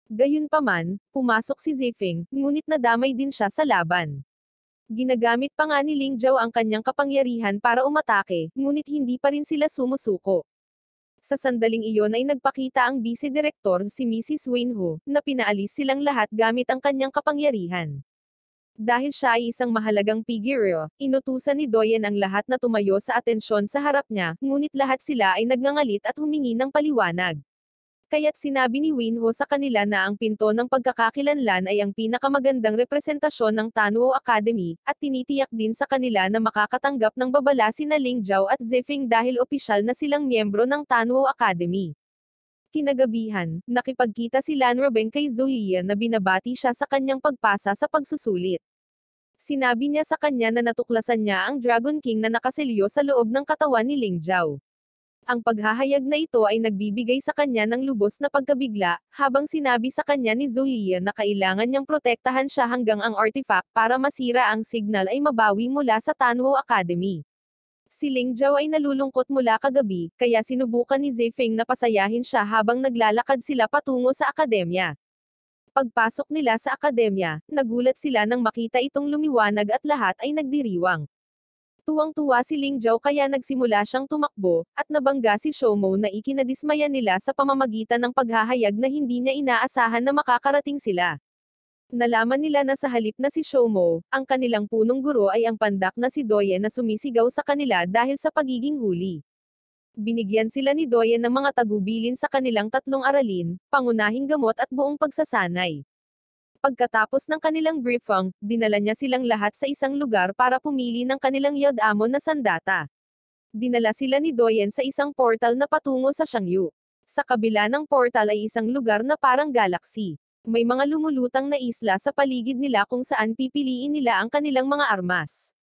A: Gayunpaman, pumasok si Zifeng, ngunit nadamay din siya sa laban. Ginagamit pa nga ni Ling Zhao ang kanyang kapangyarihan para umatake, ngunit hindi pa rin sila sumusuko. Sa sandaling iyon ay nagpakita ang vice-direktor si Mrs. Wenho, na pinaalis silang lahat gamit ang kanyang kapangyarihan. Dahil siya ay isang mahalagang figure, inutusan ni Doyen ang lahat na tumayo sa atensyon sa harap niya, ngunit lahat sila ay nagngangalit at humingi ng paliwanag. Kaya't sinabi ni Wenho sa kanila na ang pinto ng pagkakakilanlan ay ang pinakamagandang representasyon ng Tanwo Academy, at tinitiyak din sa kanila na makakatanggap ng babala sina Ling Zhao at Zifeng dahil opisyal na silang miyembro ng Tanwo Academy. Kinagabihan, nakipagkita si Lan Robeng kay Zhou Yiyan na binabati siya sa kanyang pagpasa sa pagsusulit. Sinabi niya sa kanya na natuklasan niya ang Dragon King na nakaselyo sa loob ng katawan ni Ling Zhao. Ang paghahayag na ito ay nagbibigay sa kanya ng lubos na pagkabigla, habang sinabi sa kanya ni Zhou Yiyan na kailangan niyang protektahan siya hanggang ang artifact para masira ang signal ay mabawi mula sa Tanwo Academy. Si Ling Zhao ay nalulungkot mula kagabi, kaya sinubukan ni Zifeng na pasayahin siya habang naglalakad sila patungo sa akademya. Pagpasok nila sa akademya, nagulat sila nang makita itong lumiwanag at lahat ay nagdiriwang. Tuwang-tuwa si Ling Zhao kaya nagsimula siyang tumakbo, at nabangga si Shoumo na ikinadismaya nila sa pamamagitan ng paghahayag na hindi niya inaasahan na makakarating sila. Nalaman nila na sa halip na si Shoumo, ang kanilang punong guro ay ang pandak na si Doyen na sumisigaw sa kanila dahil sa pagiging huli. Binigyan sila ni Doyen ng mga tagubilin sa kanilang tatlong aralin, pangunahing gamot at buong pagsasanay. Pagkatapos ng kanilang briefing, dinala niya silang lahat sa isang lugar para pumili ng kanilang Yodamon na sandata. Dinala sila ni Doyen sa isang portal na patungo sa Shangyu. Sa kabila ng portal ay isang lugar na parang galaxy. May mga lumulutang na isla sa paligid nila kung saan pipiliin nila ang kanilang mga armas.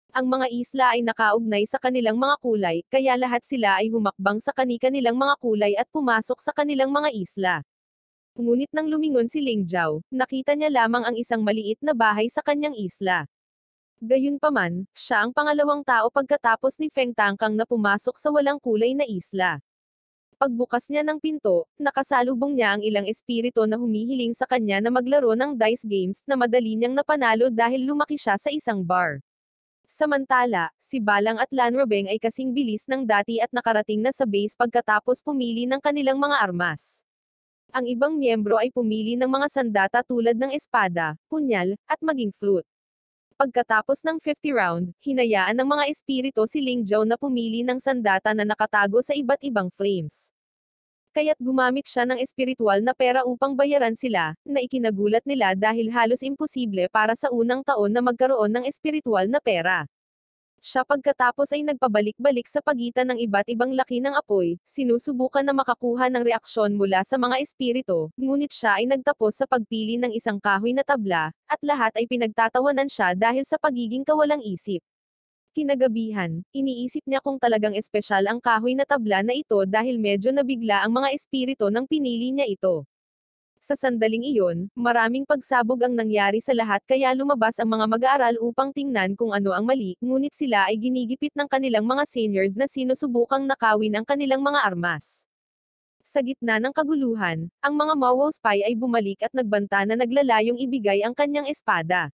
A: Ang mga isla ay nakaugnay sa kanilang mga kulay, kaya lahat sila ay humakbang sa kani-kanilang mga kulay at pumasok sa kanilang mga isla. Ngunit nang lumingon si Ling Zhao, nakita niya lamang ang isang maliit na bahay sa kanyang isla. Gayunpaman, siya ang pangalawang tao pagkatapos ni Feng Tangkang na pumasok sa walang kulay na isla. Pagbukas niya ng pinto, nakasalubong niya ang ilang espiritu na humihiling sa kanya na maglaro ng dice games na madali niyang napanalo dahil lumaki siya sa isang bar. Samantala, si Balang at Lan Robeng ay kasing bilis ng dati at nakarating na sa base pagkatapos pumili ng kanilang mga armas. Ang ibang miyembro ay pumili ng mga sandata tulad ng espada, punyal, at maging flute. Pagkatapos ng 50 round, hinayaan ng mga espiritu si Ling Zhao na pumili ng sandata na nakatago sa iba't ibang flames. Kaya't gumamit siya ng espiritual na pera upang bayaran sila, na ikinagulat nila dahil halos imposible para sa unang taon na magkaroon ng espiritual na pera. Siya pagkatapos ay nagpabalik-balik sa pagitan ng iba't ibang laki ng apoy, sinusubukan na makakuha ng reaksyon mula sa mga espiritu, ngunit siya ay nagtapos sa pagpili ng isang kahoy na tabla, at lahat ay pinagtatawanan siya dahil sa pagiging kawalang isip. Kinagabihan, iniisip niya kung talagang espesyal ang kahoy na tabla na ito dahil medyo nabigla ang mga espiritu nang pinili niya ito. Sa sandaling iyon, maraming pagsabog ang nangyari sa lahat kaya lumabas ang mga mag-aaral upang tingnan kung ano ang mali, ngunit sila ay ginigipit ng kanilang mga seniors na sinusubukang nakawin ang kanilang mga armas. Sa gitna ng kaguluhan, ang mga Mawo spy ay bumalik at nagbanta na naglalayong ibigay ang kanyang espada.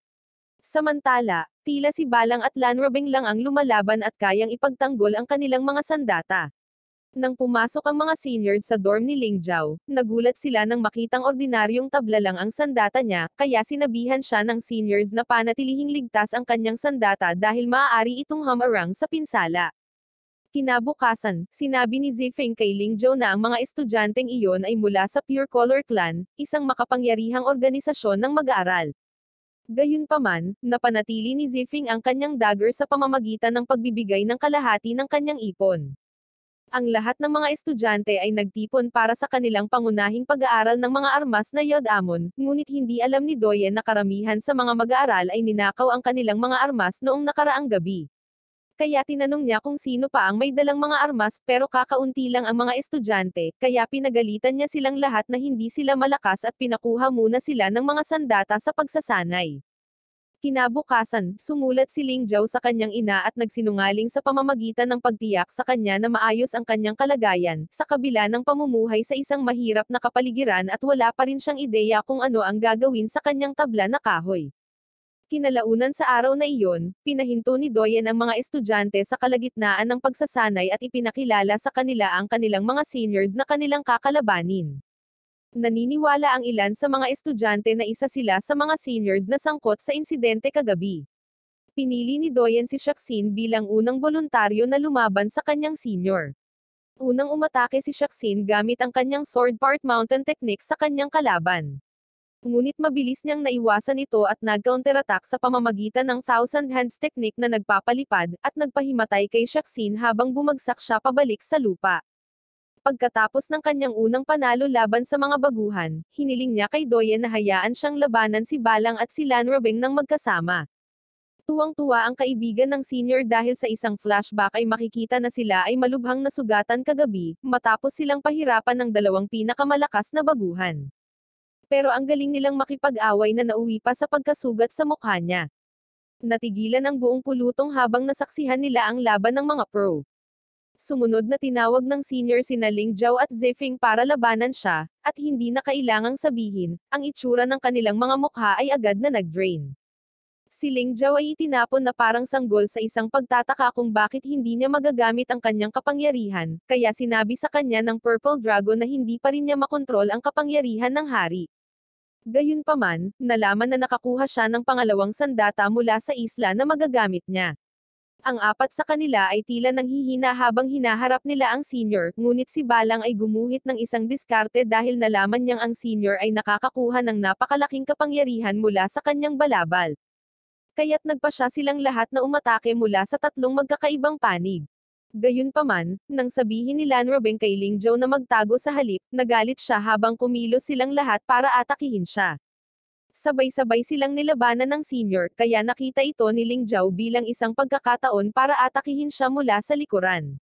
A: Samantala, tila si Balang at Lan Robeng lang ang lumalaban at kayang ipagtanggol ang kanilang mga sandata. Nang pumasok ang mga seniors sa dorm ni Ling Zhao, nagulat sila nang makitang ordinaryong tabla lang ang sandata niya, kaya sinabihan siya ng seniors na panatilihing ligtas ang kanyang sandata dahil maaari itong hamarang sa pinsala. Kinabukasan, sinabi ni Zifeng kay Ling Zhao na ang mga estudyanteng iyon ay mula sa Pure Color Clan, isang makapangyarihang organisasyon ng mag-aaral. Gayunpaman, napanatili ni Zifeng ang kanyang dagger sa pamamagitan ng pagbibigay ng kalahati ng kanyang ipon. Ang lahat ng mga estudyante ay nagtipon para sa kanilang pangunahing pag-aaral ng mga armas na Yodamon, ngunit hindi alam ni Doyen na karamihan sa mga mag-aaral ay ninakaw ang kanilang mga armas noong nakaraang gabi. Kaya tinanong niya kung sino pa ang may dalang mga armas pero kakaunti lang ang mga estudyante, kaya pinagalitan niya silang lahat na hindi sila malakas at pinakuha muna sila ng mga sandata sa pagsasanay. Kinabukasan, sumulat si Ling Zhao sa kanyang ina at nagsinungaling sa pamamagitan ng pagtiyak sa kanya na maayos ang kanyang kalagayan, sa kabila ng pamumuhay sa isang mahirap na kapaligiran at wala pa rin siyang ideya kung ano ang gagawin sa kanyang tabla na kahoy. Kinalaunan sa araw na iyon, pinahinto ni Doyen ang mga estudyante sa kalagitnaan ng pagsasanay at ipinakilala sa kanila ang kanilang mga seniors na kanilang kakalabanin. Naniniwala ang ilan sa mga estudyante na isa sila sa mga seniors na sangkot sa insidente kagabi. Pinili ni Doyen si Shaksin bilang unang voluntaryo na lumaban sa kanyang senior. Unang umatake si Shaksin gamit ang kanyang sword part mountain technique sa kanyang kalaban. Ngunit mabilis niyang naiwasan ito at nag-counterattack sa pamamagitan ng Thousand Hands technique na nagpapalipad, at nagpahimatay kay Shaksin habang bumagsak siya pabalik sa lupa. Pagkatapos ng kanyang unang panalo laban sa mga baguhan, hiniling niya kay Doyen na hayaan siyang labanan si Balang at si Lan Robeng nang magkasama. Tuwang-tuwa ang kaibigan ng senior dahil sa isang flashback ay makikita na sila ay malubhang nasugatan kagabi, matapos silang pahirapan ng dalawang pinakamalakas na baguhan. Pero ang galing nilang makipag-away na nauwi pa sa pagkasugat sa mukha niya. Natigilan ang buong pulutong habang nasaksihan nila ang laban ng mga pro. Sumunod na tinawag ng senior sina Ling Zhao at Zefeng para labanan siya, at hindi na kailangang sabihin, ang itsura ng kanilang mga mukha ay agad na nag-drain. Si Ling Zhao ay itinapon na parang sanggol sa isang pagtataka kung bakit hindi niya magagamit ang kanyang kapangyarihan, kaya sinabi sa kanya ng Purple Dragon na hindi pa rin niya makontrol ang kapangyarihan ng hari. Gayunpaman, nalaman na nakakuha siya ng pangalawang sandata mula sa isla na magagamit niya. Ang apat sa kanila ay tila nanghihina habang hinaharap nila ang senior, ngunit si Balang ay gumuhit ng isang diskarte dahil nalaman niyang ang senior ay nakakakuha ng napakalaking kapangyarihan mula sa kanyang balabal. Kaya't nagpa siya silang lahat na umatake mula sa tatlong magkakaibang panig. Gayunpaman, nang sabihin ni Lan Robeng kay Ling Zhao na magtago sa halip, nagalit siya habang kumilos silang lahat para atakihin siya. Sabay-sabay silang nilabanan ng senior, kaya nakita ito ni Ling Zhao bilang isang pagkakataon para atakihin siya mula sa likuran.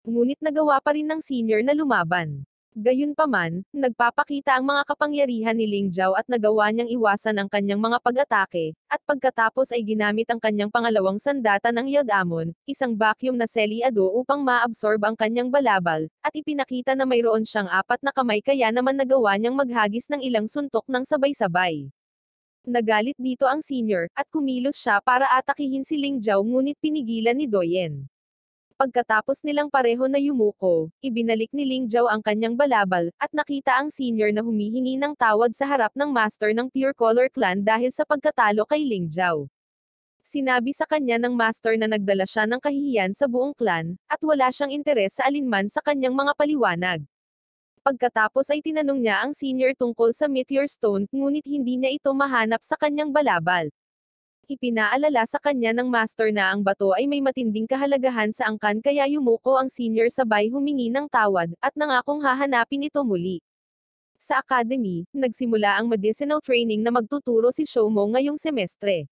A: Ngunit nagawa pa rin ng senior na lumaban. Gayunpaman, nagpapakita ang mga kapangyarihan ni Ling Zhao at nagawa niyang iwasan ang kanyang mga pag-atake, at pagkatapos ay ginamit ang kanyang pangalawang sandata ng Yagamon, isang vacuum na selyado upang maabsorb ang kanyang balabal, at ipinakita na mayroon siyang apat na kamay kaya naman nagawa niyang maghagis ng ilang suntok ng sabay-sabay. Nagalit dito ang senior, at kumilos siya para atakihin si Ling Zhao ngunit pinigilan ni Doyen. Pagkatapos nilang pareho na yumuko, ibinalik ni Ling Zhao ang kanyang balabal, at nakita ang senior na humihingi ng tawad sa harap ng master ng Pure Color Clan dahil sa pagkatalo kay Ling Zhao. Sinabi sa kanya ng master na nagdala siya ng kahihiyan sa buong clan, at wala siyang interes sa alinman sa kanyang mga paliwanag. Pagkatapos ay tinanong niya ang senior tungkol sa Meteor Stone, ngunit hindi niya ito mahanap sa kanyang balabal. Ipinaalala sa kanya ng master na ang bato ay may matinding kahalagahan sa angkan kaya yumuko ang senior sabay humingi ng tawad, at nangakong hahanapin ito muli. Sa academy, nagsimula ang medicinal training na magtuturo si Shoumo ngayong semestre.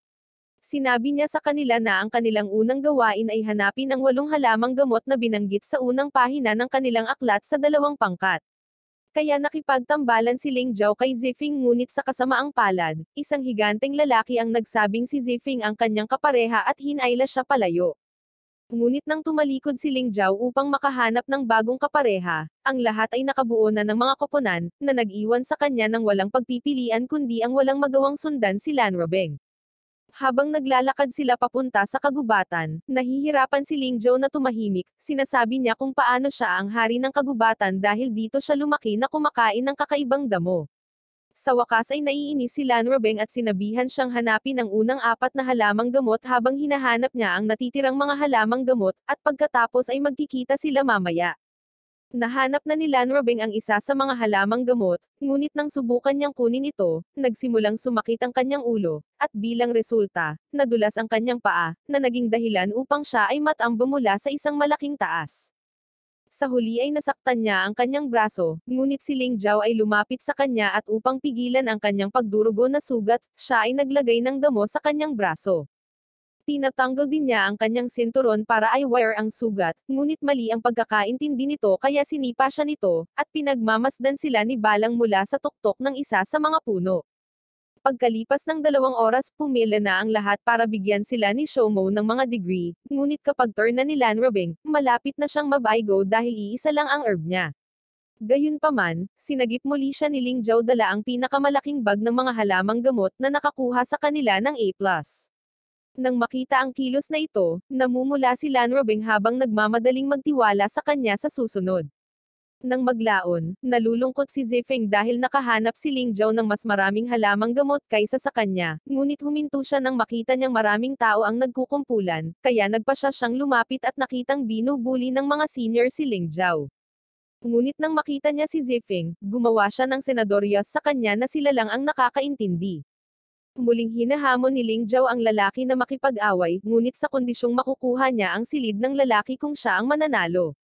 A: Sinabi niya sa kanila na ang kanilang unang gawain ay hanapin ang 8 halamang gamot na binanggit sa unang pahina ng kanilang aklat sa 2 pangkat. Kaya nakipagtambalan si Ling Zhao kay Zefeng ngunit sa kasamaang palad, isang higanteng lalaki ang nagsabing si Zefeng ang kanyang kapareha at hinayla siya palayo. Ngunit nang tumalikod si Ling Zhao upang makahanap ng bagong kapareha, ang lahat ay nakabuo na ng mga koponan, na nag-iwan sa kanya ng walang pagpipilian kundi ang walang magawang sundan si Lan Robeng. Habang naglalakad sila papunta sa kagubatan, nahihirapan si Ling Zhao na tumahimik, sinasabi niya kung paano siya ang hari ng kagubatan dahil dito siya lumaki na kumakain ng kakaibang damo. Sa wakas ay naiinis si Lan Robeng at sinabihan siyang hanapin ang unang 4 na halamang gamot habang hinahanap niya ang natitirang mga halamang gamot, at pagkatapos ay magkikita sila mamaya. Nahanap na ni Lan Robeng ang isa sa mga halamang gamot, ngunit nang subukan niyang kunin ito, nagsimulang sumakit ang kanyang ulo, at bilang resulta, nadulas ang kanyang paa, na naging dahilan upang siya ay matamba mula sa isang malaking taas. Sa huli ay nasaktan niya ang kanyang braso, ngunit si Ling Zhao ay lumapit sa kanya at upang pigilan ang kanyang pagdurugo na sugat, siya ay naglagay ng damo sa kanyang braso. Tinatanggal din niya ang kanyang sinturon para i-wire ang sugat, ngunit mali ang pagkakaintindi nito kaya sinipa siya nito, at pinagmamasdan sila ni Balang mula sa tuktok ng isa sa mga puno. Pagkalipas ng 2 oras pumila na ang lahat para bigyan sila ni Shoumo ng mga degree, ngunit kapag turn na ni Lan Robeng, malapit na siyang mabaigo dahil iisa lang ang herb niya. Gayunpaman, sinagip muli siya ni Ling Zhao dala ang pinakamalaking bag ng mga halamang gamot na nakakuha sa kanila ng A+. Nang makita ang kilos na ito, namumula si Lan Robeng habang nagmamadaling magtiwala sa kanya sa susunod. Nang maglaon, nalulungkot si Zifeng dahil nakahanap si Ling Zhao ng mas maraming halamang gamot kaysa sa kanya, ngunit huminto siya nang makita niyang maraming tao ang nagkukumpulan, kaya nagpa siya siyang lumapit at nakitang binubuli ng mga senior si Ling Zhao. Ngunit nang makita niya si Zifeng, gumawa siya ng senadoryas sa kanya na sila lang ang nakakaintindi. Muling hinahamon ni Ling Zhao ang lalaki na makipag-away, ngunit sa kondisyong makukuha niya ang silid ng lalaki kung siya ang mananalo.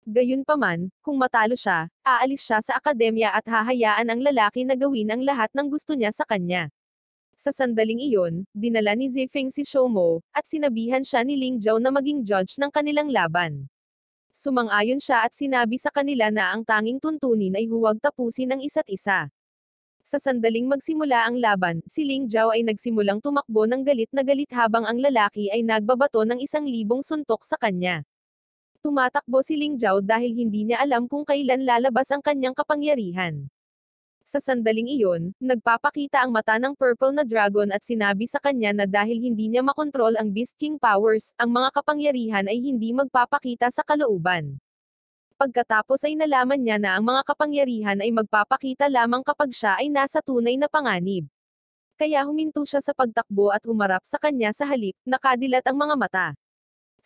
A: Gayunpaman, kung matalo siya, aalis siya sa akademya at hahayaan ang lalaki na gawin ang lahat ng gusto niya sa kanya. Sa sandaling iyon, dinala ni Zifeng si Shoumo, at sinabihan siya ni Ling Zhao na maging judge ng kanilang laban. Sumang-ayon siya at sinabi sa kanila na ang tanging tuntunin ay huwag tapusin ang isa't isa. Sa sandaling magsimula ang laban, si Ling Zhao ay nagsimulang tumakbo ng galit na galit habang ang lalaki ay nagbabato ng 1,000 suntok sa kanya. Tumatakbo si Ling Zhao dahil hindi niya alam kung kailan lalabas ang kanyang kapangyarihan. Sa sandaling iyon, nagpapakita ang mata ng Purple na Dragon at sinabi sa kanya na dahil hindi niya makontrol ang Beast King powers, ang mga kapangyarihan ay hindi magpapakita sa kalooban. Pagkatapos ay nalaman niya na ang mga kapangyarihan ay magpapakita lamang kapag siya ay nasa tunay na panganib. Kaya huminto siya sa pagtakbo at humarap sa kanya sa halip, nakadilat ang mga mata.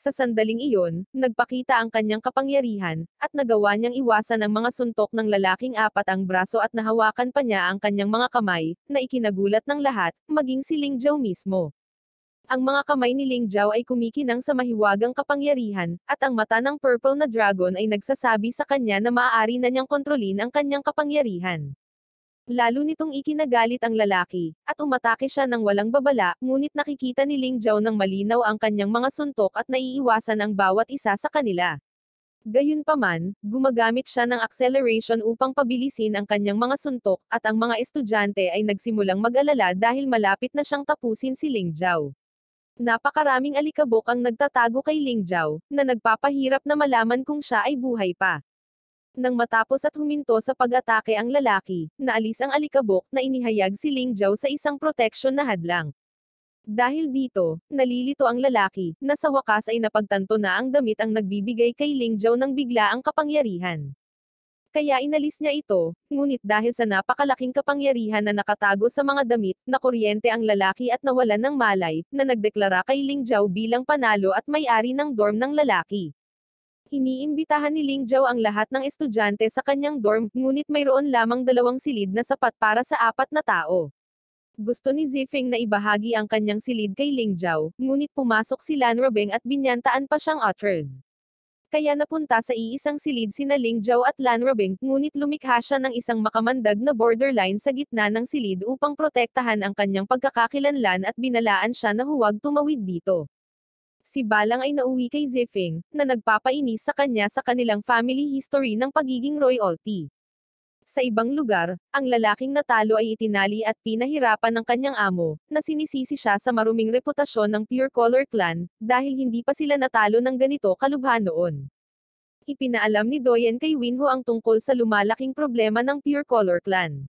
A: Sa sandaling iyon, nagpakita ang kanyang kapangyarihan, at nagawa niyang iwasan ang mga suntok ng lalaking apat ang braso at nahawakan pa niya ang kanyang mga kamay, na ikinagulat ng lahat, maging si Ling Zhao mismo. Ang mga kamay ni Ling Zhao ay kumikinang sa mahiwagang kapangyarihan, at ang mata ng Purple na Dragon ay nagsasabi sa kanya na maaari na niyang kontrolin ang kanyang kapangyarihan. Lalo nitong ikinagalit ang lalaki, at umatake siya ng walang babala, ngunit nakikita ni Ling Zhao ng malinaw ang kanyang mga suntok at naiiwasan ang bawat isa sa kanila. Gayunpaman, gumagamit siya ng acceleration upang pabilisin ang kanyang mga suntok, at ang mga estudyante ay nagsimulang mag-alala dahil malapit na siyang tapusin si Ling Zhao. Napakaraming alikabok ang nagtatago kay Ling Zhao, na nagpapahirap na malaman kung siya ay buhay pa. Nang matapos at huminto sa pag-atake ang lalaki, naalis ang alikabok na inihayag si Ling Zhao sa isang proteksyon na hadlang. Dahil dito, nalilito ang lalaki, na sa wakas ay napagtanto na ang damit ang nagbibigay kay Ling Zhao ng biglaang kapangyarihan. Kaya inalis niya ito, ngunit dahil sa napakalaking kapangyarihan na nakatago sa mga damit, na kuryente ang lalaki at nawalan ng malay, na nagdeklara kay Ling Zhao bilang panalo at may-ari ng dorm ng lalaki. Iniimbitahan ni Ling Zhao ang lahat ng estudyante sa kanyang dorm, ngunit mayroon lamang 2 silid na sapat para sa 4 na tao. Gusto ni Zifeng na ibahagi ang kanyang silid kay Ling Zhao, ngunit pumasok si Lan Robeng at binyantaan pa siyang otters. Kaya napunta sa iisang silid sina Ling Zhao at Lan Robeng, ngunit lumikha siya ng isang makamandag na borderline sa gitna ng silid upang protektahan ang kanyang pagkakakilanlan at binalaan siya na huwag tumawid dito. Si Balang ay nauwi kay Zifeng, na nagpapainis sa kanya sa kanilang family history ng pagiging royalty. Sa ibang lugar, ang lalaking natalo ay itinali at pinahirapan ng kanyang amo, na sinisisi siya sa maruming reputasyon ng Pure Color Clan, dahil hindi pa sila natalo ng ganito kalubha noon. Ipinaalam ni Doyen kay Winho ang tungkol sa lumalaking problema ng Pure Color Clan.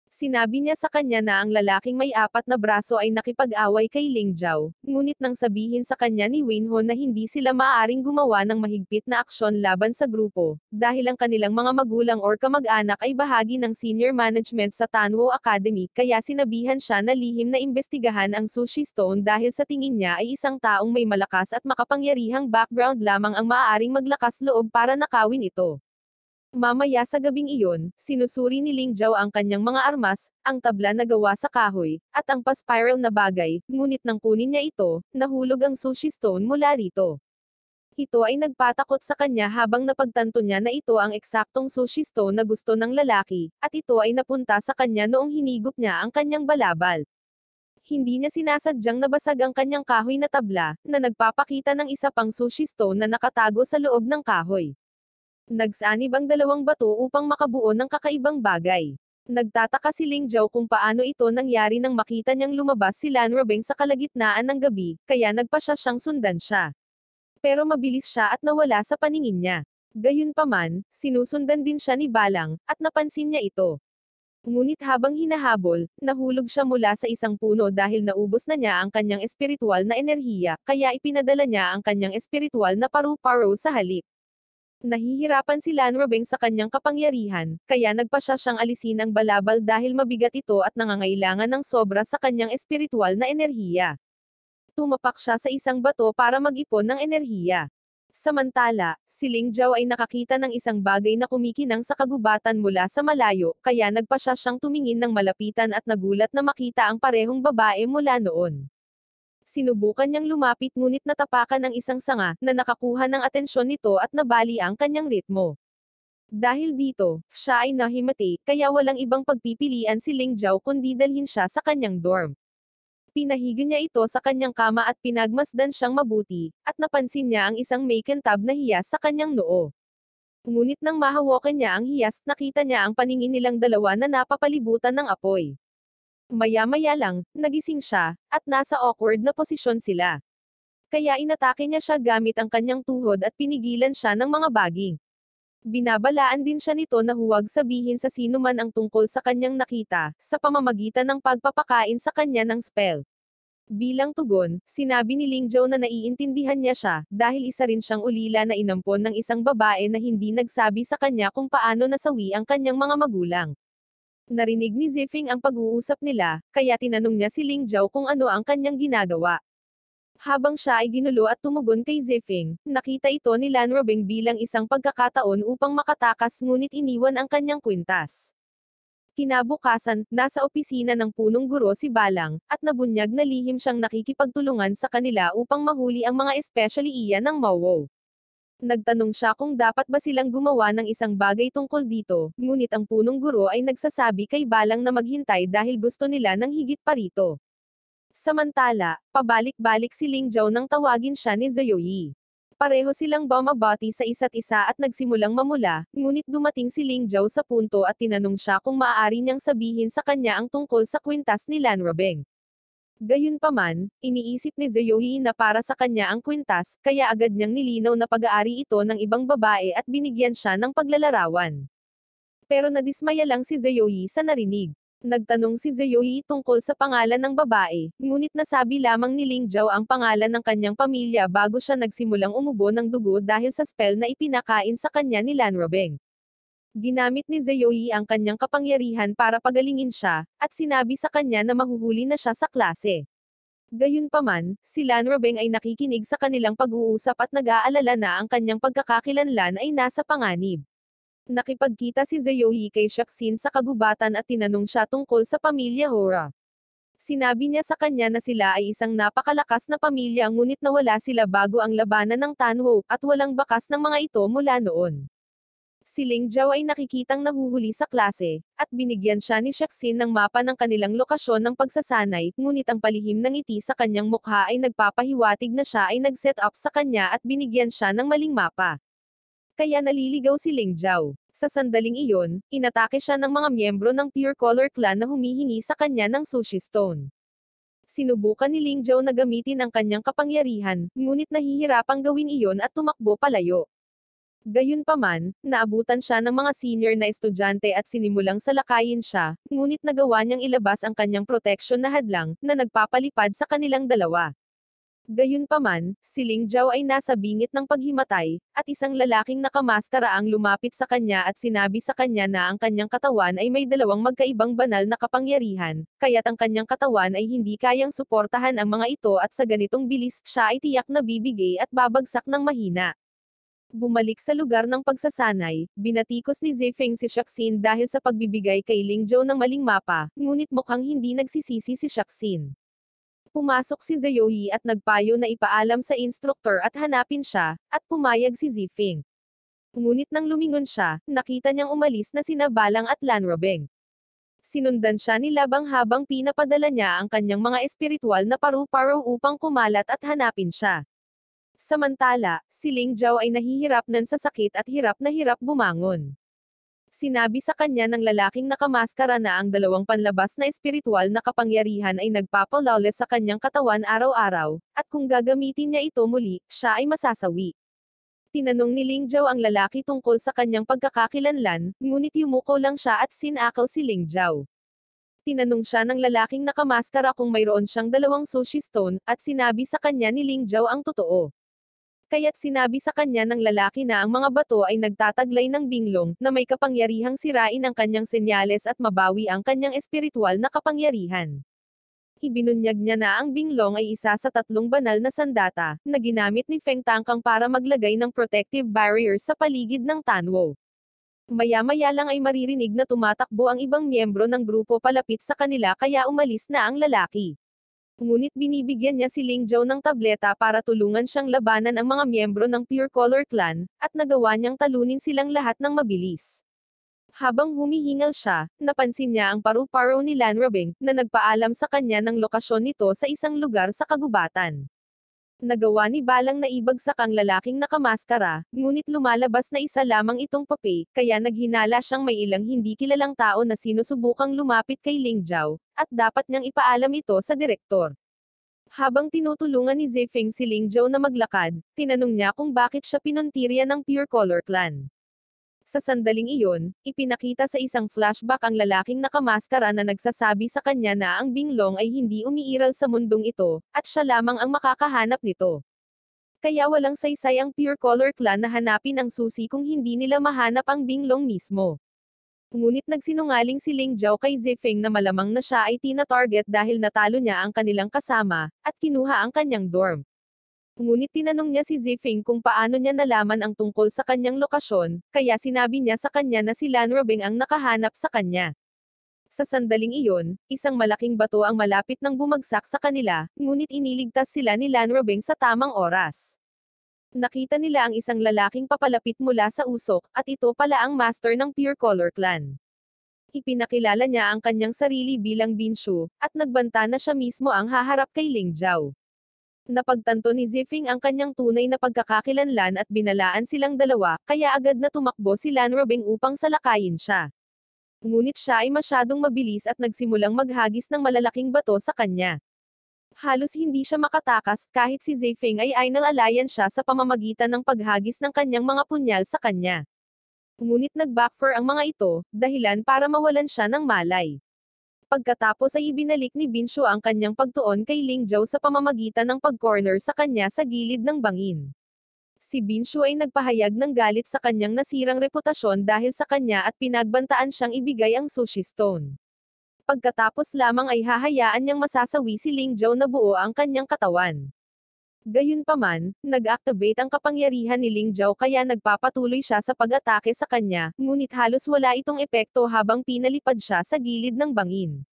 A: Sinabi niya sa kanya na ang lalaking may 4 na braso ay nakipag-away kay Ling Zhao, ngunit nang sabihin sa kanya ni Winho na hindi sila maaaring gumawa ng mahigpit na aksyon laban sa grupo, dahil ang kanilang mga magulang or kamag-anak ay bahagi ng senior management sa Tanwo Academy, kaya sinabihan siya na lihim na imbestigahan ang Sushi Stone dahil sa tingin niya ay isang taong may malakas at makapangyarihang background lamang ang maaaring maglakas loob para nakawin ito. Mamaya sa gabing iyon, sinusuri ni Ling Zhao ang kanyang mga armas, ang tabla na gawa sa kahoy, at ang pa-spiral na bagay, ngunit nang kunin niya ito, nahulog ang Sushi Stone mula rito. Ito ay nagpatakot sa kanya habang napagtanto niya na ito ang eksaktong Sushi Stone na gusto ng lalaki, at ito ay napunta sa kanya noong hinigop niya ang kanyang balabal. Hindi niya sinasadyang nabasag ang kanyang kahoy na tabla, na nagpapakita ng isa pang Sushi Stone na nakatago sa loob ng kahoy. Nagsanib ang 2 bato upang makabuo ng kakaibang bagay. Nagtataka si Ling Zhao kung paano ito nangyari nang makita niyang lumabas si Lan Robeng sa kalagitnaan ng gabi, kaya nagpa siya siyang sundan siya. Pero mabilis siya at nawala sa paningin niya. Gayunpaman, sinusundan din siya ni Balang, at napansin niya ito. Ngunit habang hinahabol, nahulog siya mula sa isang puno dahil naubos na niya ang kanyang espiritual na enerhiya, kaya ipinadala niya ang kanyang espiritual na paru-paro sa halip. Nahihirapan si Lanrobeng sa kanyang kapangyarihan, kaya nagpasya siyang alisin ang balabal dahil mabigat ito at nangangailangan ng sobra sa kanyang espiritual na enerhiya. Tumapak siya sa isang bato para mag-ipon ng enerhiya. Samantala, si Ling Zhao ay nakakita ng isang bagay na kumikinang sa kagubatan mula sa malayo, kaya nagpasya siyang tumingin ng malapitan at nagulat na makita ang parehong babae mula noon. Sinubukan niyang lumapit ngunit natapakan ng isang sanga, na nakakuha ng atensyon nito at nabali ang kanyang ritmo. Dahil dito, siya ay nahimati, kaya walang ibang pagpipilian si Ling Zhao kundi dalhin siya sa kanyang dorm. Pinahigi niya ito sa kanyang kama at pinagmasdan siyang mabuti, at napansin niya ang isang makintab na hiyas sa kanyang noo. Ngunit nang mahawakan niya ang hiyas, nakita niya ang paningin nilang dalawa na napapalibutan ng apoy. Maya-maya lang, nagising siya, at nasa awkward na posisyon sila. Kaya inatake niya siya gamit ang kanyang tuhod at pinigilan siya ng mga baging. Binabalaan din siya nito na huwag sabihin sa sino man ang tungkol sa kanyang nakita, sa pamamagitan ng pagpapakain sa kanya ng spell. Bilang tugon, sinabi ni Ling Zhao na naiintindihan niya siya, dahil isa rin siyang ulila na inampon ng isang babae na hindi nagsabi sa kanya kung paano nasawi ang kanyang mga magulang. Narinig ni Zifeng ang pag-uusap nila, kaya tinanong niya si Ling Zhao kung ano ang kanyang ginagawa. Habang siya ay ginulo at tumugon kay Zifeng, nakita ito ni Lanrobeng bilang isang pagkakataon upang makatakas ngunit iniwan ang kanyang kwintas. Kinabukasan, nasa opisina ng punong guro si Balang, at nabunyag na lihim siyang nakikipagtulungan sa kanila upang mahuli ang mga especially iyan ng Mawo. Nagtanong siya kung dapat ba silang gumawa ng isang bagay tungkol dito, ngunit ang punong guro ay nagsasabi kay Balang na maghintay dahil gusto nila ng higit pa rito. Samantala, pabalik-balik si Ling Zhao nang tawagin siya ni Ziyuyi. Pareho silang bumabati sa isa't isa at nagsimulang mamula, ngunit dumating si Ling Zhao sa punto at tinanong siya kung maaari niyang sabihin sa kanya ang tungkol sa kwintas ni Lanrobeng. Gayunpaman, iniisip ni Ziyuyi na para sa kanya ang kwintas, kaya agad niyang nilinaw na pag-aari ito ng ibang babae at binigyan siya ng paglalarawan. Pero nadismaya lang si Ziyuyi sa narinig. Nagtanong si Ziyuyi tungkol sa pangalan ng babae, ngunit nasabi lamang ni Ling Zhao ang pangalan ng kanyang pamilya bago siya nagsimulang umubo ng dugo dahil sa spell na ipinakain sa kanya ni Lanrobeng. Ginamit ni Ziyuyi ang kanyang kapangyarihan para pagalingin siya, at sinabi sa kanya na mahuhuli na siya sa klase. Gayunpaman, si Lanrobeng ay nakikinig sa kanilang pag-uusap at nag-aalala na ang kanyang pagkakakilanlan ay nasa panganib. Nakipagkita si Ziyuyi kay Shaxin sa kagubatan at tinanong siya tungkol sa pamilya Hora. Sinabi niya sa kanya na sila ay isang napakalakas na pamilya ngunit nawala sila bago ang labanan ng Tanho, at walang bakas ng mga ito mula noon. Si Ling Zhao ay nakikitang nahuhuli sa klase, at binigyan siya ni Shaxin ng mapa ng kanilang lokasyon ng pagsasanay, ngunit ang palihim ng ngiti sa kanyang mukha ay nagpapahiwatig na siya ay nag-set up sa kanya at binigyan siya ng maling mapa. Kaya naliligaw si Ling Zhao. Sa sandaling iyon, inatake siya ng mga miyembro ng Pure Color Clan na humihingi sa kanya ng Sushi Stone. Sinubukan ni Ling Zhao na gamitin ang kanyang kapangyarihan, ngunit nahihirapang gawin iyon at tumakbo palayo. Gayunpaman, naabutan siya ng mga senior na estudyante at sinimulang salakayin siya, ngunit nagawa niyang ilabas ang kanyang protection na hadlang, na nagpapalipad sa kanilang dalawa. Gayunpaman, si Ling Zhao ay nasa bingit ng paghimatay, at isang lalaking nakamaskara ang lumapit sa kanya at sinabi sa kanya na ang kanyang katawan ay may dalawang magkaibang banal na kapangyarihan, kaya't ang kanyang katawan ay hindi kayang suportahan ang mga ito at sa ganitong bilis, siya ay tiyak na bibigay at babagsak ng mahina. Bumalik sa lugar ng pagsasanay, binatikos ni Zifeng si Shaxin dahil sa pagbibigay kay Ling Zhao ng maling mapa, ngunit mukhang hindi nagsisisi si Shaxin. Pumasok si Ziyuyi at nagpayo na ipaalam sa instruktor at hanapin siya, at pumayag si Zifeng. Ngunit nang lumingon siya, nakita niyang umalis na sina Balang at Lanrobeng. Sinundan siya ni Labang habang pinapadala niya ang kanyang mga espiritual na paru-paro upang kumalat at hanapin siya. Samantala, si Ling Zhao ay nahihirapnan sa sakit at hirap na hirap bumangon. Sinabi sa kanya ng lalaking nakamaskara na ang dalawang panlabas na espiritual na kapangyarihan ay nagpapalawless sa kanyang katawan araw-araw, at kung gagamitin niya ito muli, siya ay masasawi. Tinanong ni Ling Zhao ang lalaki tungkol sa kanyang pagkakakilanlan, ngunit yumuko lang siya at sinakal si Ling Zhao. Tinanong siya ng lalaking nakamaskara kung mayroon siyang 2 sushi stone, at sinabi sa kanya ni Ling Zhao ang totoo. Kaya't sinabi sa kanya ng lalaki na ang mga bato ay nagtataglay ng binglong, na may kapangyarihang sirain ang kanyang senyales at mabawi ang kanyang espiritual na kapangyarihan. Ibinunyag niya na ang binglong ay isa sa 3 banal na sandata, na ginamit ni Feng Tangkang para maglagay ng protective barrier sa paligid ng Tanwo. Maya-maya lang ay maririnig na tumatakbo ang ibang miyembro ng grupo palapit sa kanila kaya umalis na ang lalaki. Ngunit binibigyan niya si Ling Zhao ng tableta para tulungan siyang labanan ang mga miyembro ng Pure Color Clan, at nagawa niyang talunin silang lahat ng mabilis. Habang humihingal siya, napansin niya ang paru-paro ni Lan Rabing, na nagpaalam sa kanya ng lokasyon nito sa isang lugar sa kagubatan. Nagawa ni Balang na ibagsak ang lalaking nakamaskara, ngunit lumalabas na isa lamang itong pape, kaya naghinala siyang may ilang hindi kilalang tao na sinusubukang lumapit kay Ling Zhao, at dapat niyang ipaalam ito sa direktor. Habang tinutulungan ni Zefeng si Ling Zhao na maglakad, tinanong niya kung bakit siya pinuntirya ng Pure Color Clan. Sa sandaling iyon, ipinakita sa isang flashback ang lalaking nakamaskara na nagsasabi sa kanya na ang binglong ay hindi umiiral sa mundong ito, at siya lamang ang makakahanap nito. Kaya walang saysay ang Pure Color Clan na hanapin ang susi kung hindi nila mahanap ang binglong mismo. Ngunit nagsinungaling si Ling Zhao kay Zefeng na malamang na siya ay tina-target dahil natalo niya ang kanilang kasama, at kinuha ang kanyang dorm. Ngunit tinanong niya si Zefeng kung paano niya nalaman ang tungkol sa kanyang lokasyon, kaya sinabi niya sa kanya na si Lan Rabing ang nakahanap sa kanya. Sa sandaling iyon, isang malaking bato ang malapit nang bumagsak sa kanila, ngunit iniligtas sila ni Lan Rabing sa tamang oras. Nakita nila ang isang lalaking papalapit mula sa usok, at ito pala ang master ng Pure Color Clan. Ipinakilala niya ang kanyang sarili bilang Binshu, at nagbanta na siya mismo ang haharap kay Ling Zhao. Napagtanto ni Zefeng ang kanyang tunay na pagkakakilanlan at binalaan silang dalawa, kaya agad na tumakbo si Lan Rabing upang salakayin siya. Ngunit siya ay masyadong mabilis at nagsimulang maghagis ng malalaking bato sa kanya. Halos hindi siya makatakas, kahit si Zefeng ay inalalayan siya sa pamamagitan ng paghagis ng kanyang mga punyal sa kanya. Ngunit nag-backfire ang mga ito, dahilan para mawalan siya ng malay. Pagkatapos ay ibinalik ni Binshu ang kanyang pagtuon kay Ling Zhao sa pamamagitan ng pag-corner sa kanya sa gilid ng bangin. Si Binshu ay nagpahayag ng galit sa kanyang nasirang reputasyon dahil sa kanya at pinagbantaan siyang ibigay ang sushi stone. Pagkatapos lamang ay hahayaan niyang masasawi si Ling Zhao na buo ang kanyang katawan. Gayunpaman, nag-activate ang kapangyarihan ni Ling Zhao kaya nagpapatuloy siya sa pag-atake sa kanya, ngunit halos wala itong epekto habang pinalipad siya sa gilid ng bangin.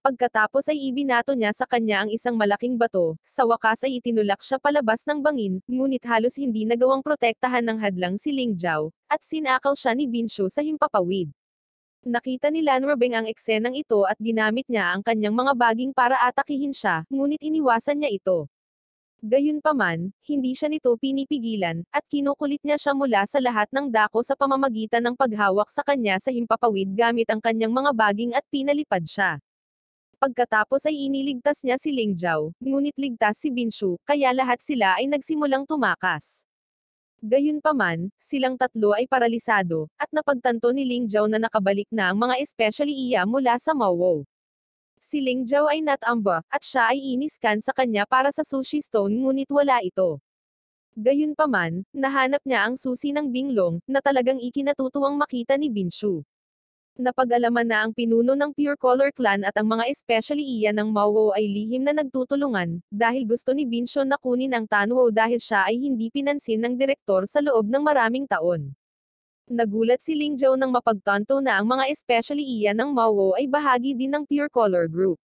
A: Pagkatapos ay ibinato niya sa kanya ang isang malaking bato, sa wakas ay itinulak siya palabas ng bangin, ngunit halos hindi nagawang protektahan ng hadlang si Ling Zhao, at sinakal siya ni Binshu sa himpapawid. Nakita ni Lan Rabing ang eksenang ito at ginamit niya ang kanyang mga baging para atakihin siya, ngunit iniwasan niya ito. Gayunpaman, hindi siya nito pinipigilan, at kinukulit niya siya mula sa lahat ng dako sa pamamagitan ng paghawak sa kanya sa himpapawid gamit ang kanyang mga baging at pinalipad siya. Pagkatapos ay iniligtas niya si Ling Zhao, ngunit ligtas si Binshu, kaya lahat sila ay nagsimulang tumakas. Gayunpaman, silang tatlo ay paralisado, at napagtanto ni Ling Zhao na nakabalik na ang mga especially iya mula sa Mawo. Si Ling Zhao ay natamba, at siya ay iniskan sa kanya para sa sushi stone ngunit wala ito. Gayunpaman, nahanap niya ang susi ng binglong, na talagang ikinatutuwang makita ni Binshu. Napag-alaman na ang pinuno ng Pure Color Clan at ang mga especially iya ng Mawo ay lihim na nagtutulungan, dahil gusto ni Binshu na kunin ang Tanwo dahil siya ay hindi pinansin ng direktor sa loob ng maraming taon. Nagulat si Ling Zhao nang mapagtanto na ang mga especially iya ng Mawo ay bahagi din ng Pure Color Group.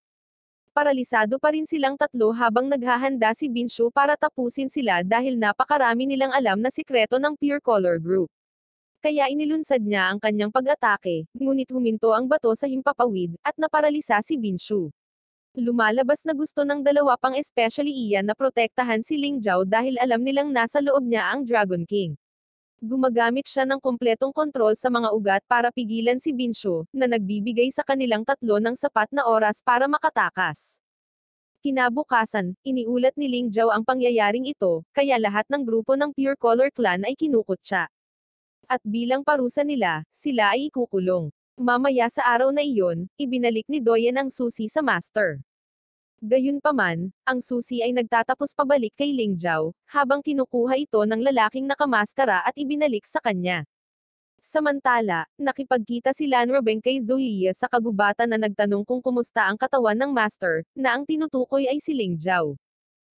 A: Paralisado pa rin silang tatlo habang naghahanda si Binshu para tapusin sila dahil napakarami nilang alam na sikreto ng Pure Color Group. Kaya inilunsad niya ang kanyang pag-atake, ngunit huminto ang bato sa himpapawid, at naparalisa si Binshu. Lumalabas na gusto ng dalawa pang especially iya na protektahan si Ling Zhao dahil alam nilang nasa loob niya ang Dragon King. Gumagamit siya ng kumpletong kontrol sa mga ugat para pigilan si Binshu, na nagbibigay sa kanilang tatlo ng sapat na oras para makatakas. Kinabukasan, iniulat ni Ling Zhao ang pangyayaring ito, kaya lahat ng grupo ng Pure Color Clan ay kinukutya. At bilang parusa nila, sila ay ikukulong. Mamaya sa araw na iyon, ibinalik ni Doyen ang susi sa master. Gayunpaman, ang susi ay nagtatapos pabalik kay Ling Zhao, habang kinukuha ito ng lalaking nakamaskara at ibinalik sa kanya. Samantala, nakipagkita si Lan Robeng kay Zoya sa kagubatan na nagtanong kung kumusta ang katawan ng master, na ang tinutukoy ay si Ling Zhao.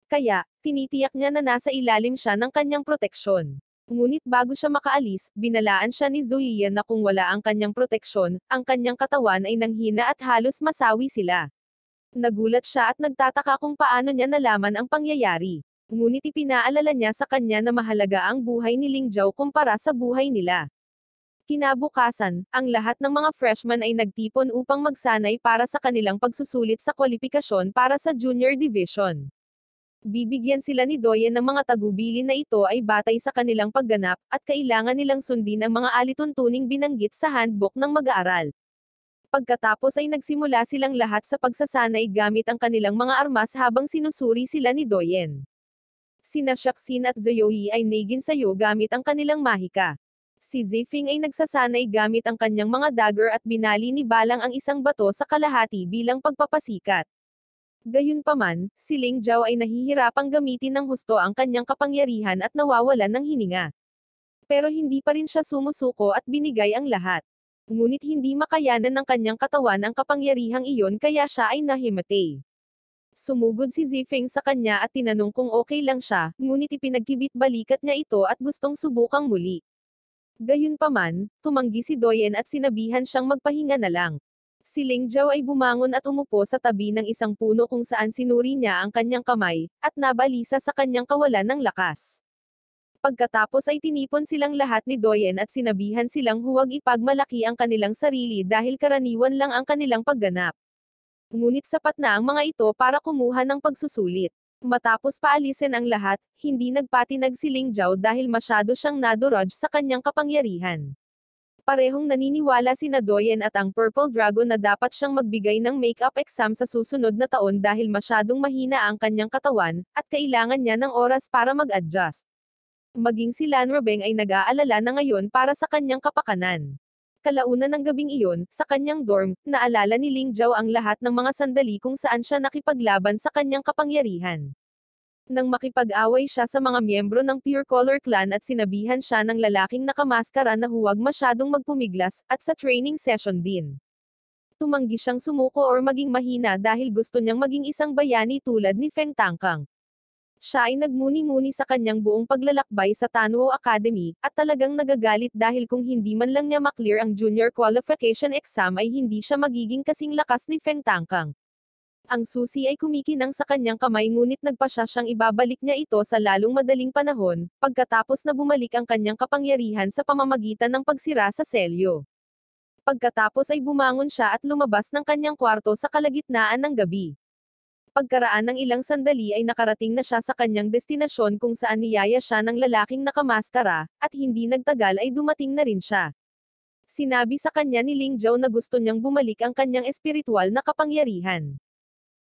A: Kaya, tinitiyak niya na nasa ilalim siya ng kanyang proteksyon. Ngunit bago siya makaalis, binalaan siya ni Zoya na kung wala ang kanyang proteksyon, ang kanyang katawan ay nanghina at halos masawi sila. Nagulat siya at nagtataka kung paano niya nalaman ang pangyayari. Ngunit ipinaalala niya sa kanya na mahalaga ang buhay ni Ling Zhao kumpara sa buhay nila. Kinabukasan, ang lahat ng mga freshman ay nagtipon upang magsanay para sa kanilang pagsusulit sa kwalifikasyon para sa junior division. Bibigyan sila ni Doyen ng mga tagubilin na ito ay batay sa kanilang pagganap, at kailangan nilang sundin ang mga alituntuning binanggit sa handbook ng mag-aaral. Pagkatapos ay nagsimula silang lahat sa pagsasanay gamit ang kanilang mga armas habang sinusuri sila ni Doyen. Sina Shaxin at Zoe ay naginsayo gamit ang kanilang mahika. Si Zifeng ay nagsasanay gamit ang kanyang mga dagger at binali ni Balang ang isang bato sa kalahati bilang pagpapasikat. Gayunpaman, si Ling Zhao ay nahihirapang gamitin ng husto ang kanyang kapangyarihan at nawawalan ng hininga. Pero hindi pa rin siya sumusuko at binigay ang lahat. Ngunit hindi makayanan ng kanyang katawan ang kapangyarihang iyon kaya siya ay nahimatay. Sumugod si Zifeng sa kanya at tinanong kung okay lang siya, ngunit ipinagkibit-balikat niya ito at gustong subukang muli. Gayunpaman, tumanggi si Doyen at sinabihan siyang magpahinga na lang. Si Ling Zhao ay bumangon at umupo sa tabi ng isang puno kung saan sinuri niya ang kanyang kamay, at nabalisa sa kanyang kawalan ng lakas. Pagkatapos ay tinipon silang lahat ni Doyen at sinabihan silang huwag ipagmalaki ang kanilang sarili dahil karaniwan lang ang kanilang pagganap. Ngunit sapat na ang mga ito para kumuha ng pagsusulit. Matapos paalisin ang lahat, hindi nagpatinag si Ling Zhao dahil masyado siyang nadurog sa kanyang kapangyarihan. Parehong naniniwala sina Doyen at ang Purple Dragon na dapat siyang magbigay ng make-up exam sa susunod na taon dahil masyadong mahina ang kanyang katawan, at kailangan niya ng oras para mag-adjust. Maging si Lan Robeng ay nag-aalala na ngayon para sa kanyang kapakanan. Kalaunan ng gabing iyon, sa kanyang dorm, naalala ni Ling Zhao ang lahat ng mga sandali kung saan siya nakipaglaban sa kanyang kapangyarihan. Nang makipag-away siya sa mga miyembro ng Pure Color Clan at sinabihan siya ng lalaking nakamaskara na huwag masyadong magpumiglas, at sa training session din. Tumanggi siyang sumuko or maging mahina dahil gusto niyang maging isang bayani tulad ni Feng Tangkang. Siya ay nagmuni-muni sa kanyang buong paglalakbay sa Tanwo Academy, at talagang nagagalit dahil kung hindi man lang niya maklear ang junior qualification exam ay hindi siya magiging kasing lakas ni Feng Tangkang. Ang susi ay kumikinang sa kanyang kamay ngunit nagpasya siyang ibabalik niya ito sa lalong madaling panahon, pagkatapos na bumalik ang kanyang kapangyarihan sa pamamagitan ng pagsira sa selyo. Pagkatapos ay bumangon siya at lumabas ng kanyang kwarto sa kalagitnaan ng gabi. Pagkaraan ng ilang sandali ay nakarating na siya sa kanyang destinasyon kung saan niyaya siya ng lalaking nakamaskara, at hindi nagtagal ay dumating na rin siya. Sinabi sa kanya ni Ling Zhao na gusto niyang bumalik ang kanyang espiritual na kapangyarihan.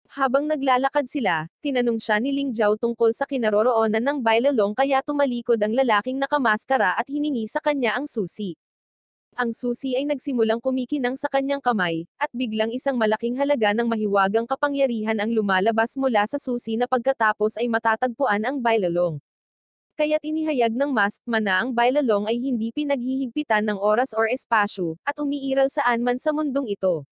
A: Habang naglalakad sila, tinanong siya ni Ling Zhao tungkol sa kinaroroonan ng Bailalong kaya tumalikod ang lalaking nakamaskara at hiningi sa kanya ang susi. Ang susi ay nagsimulang kumikinang sa kanyang kamay, at biglang isang malaking halaga ng mahiwagang kapangyarihan ang lumalabas mula sa susi na pagkatapos ay matatagpuan ang Bailalong. Kaya't inihayag ng maskman na ang Bailalong ay hindi pinaghihigpitan ng oras or espasyo, at umiiral saan man sa mundong ito.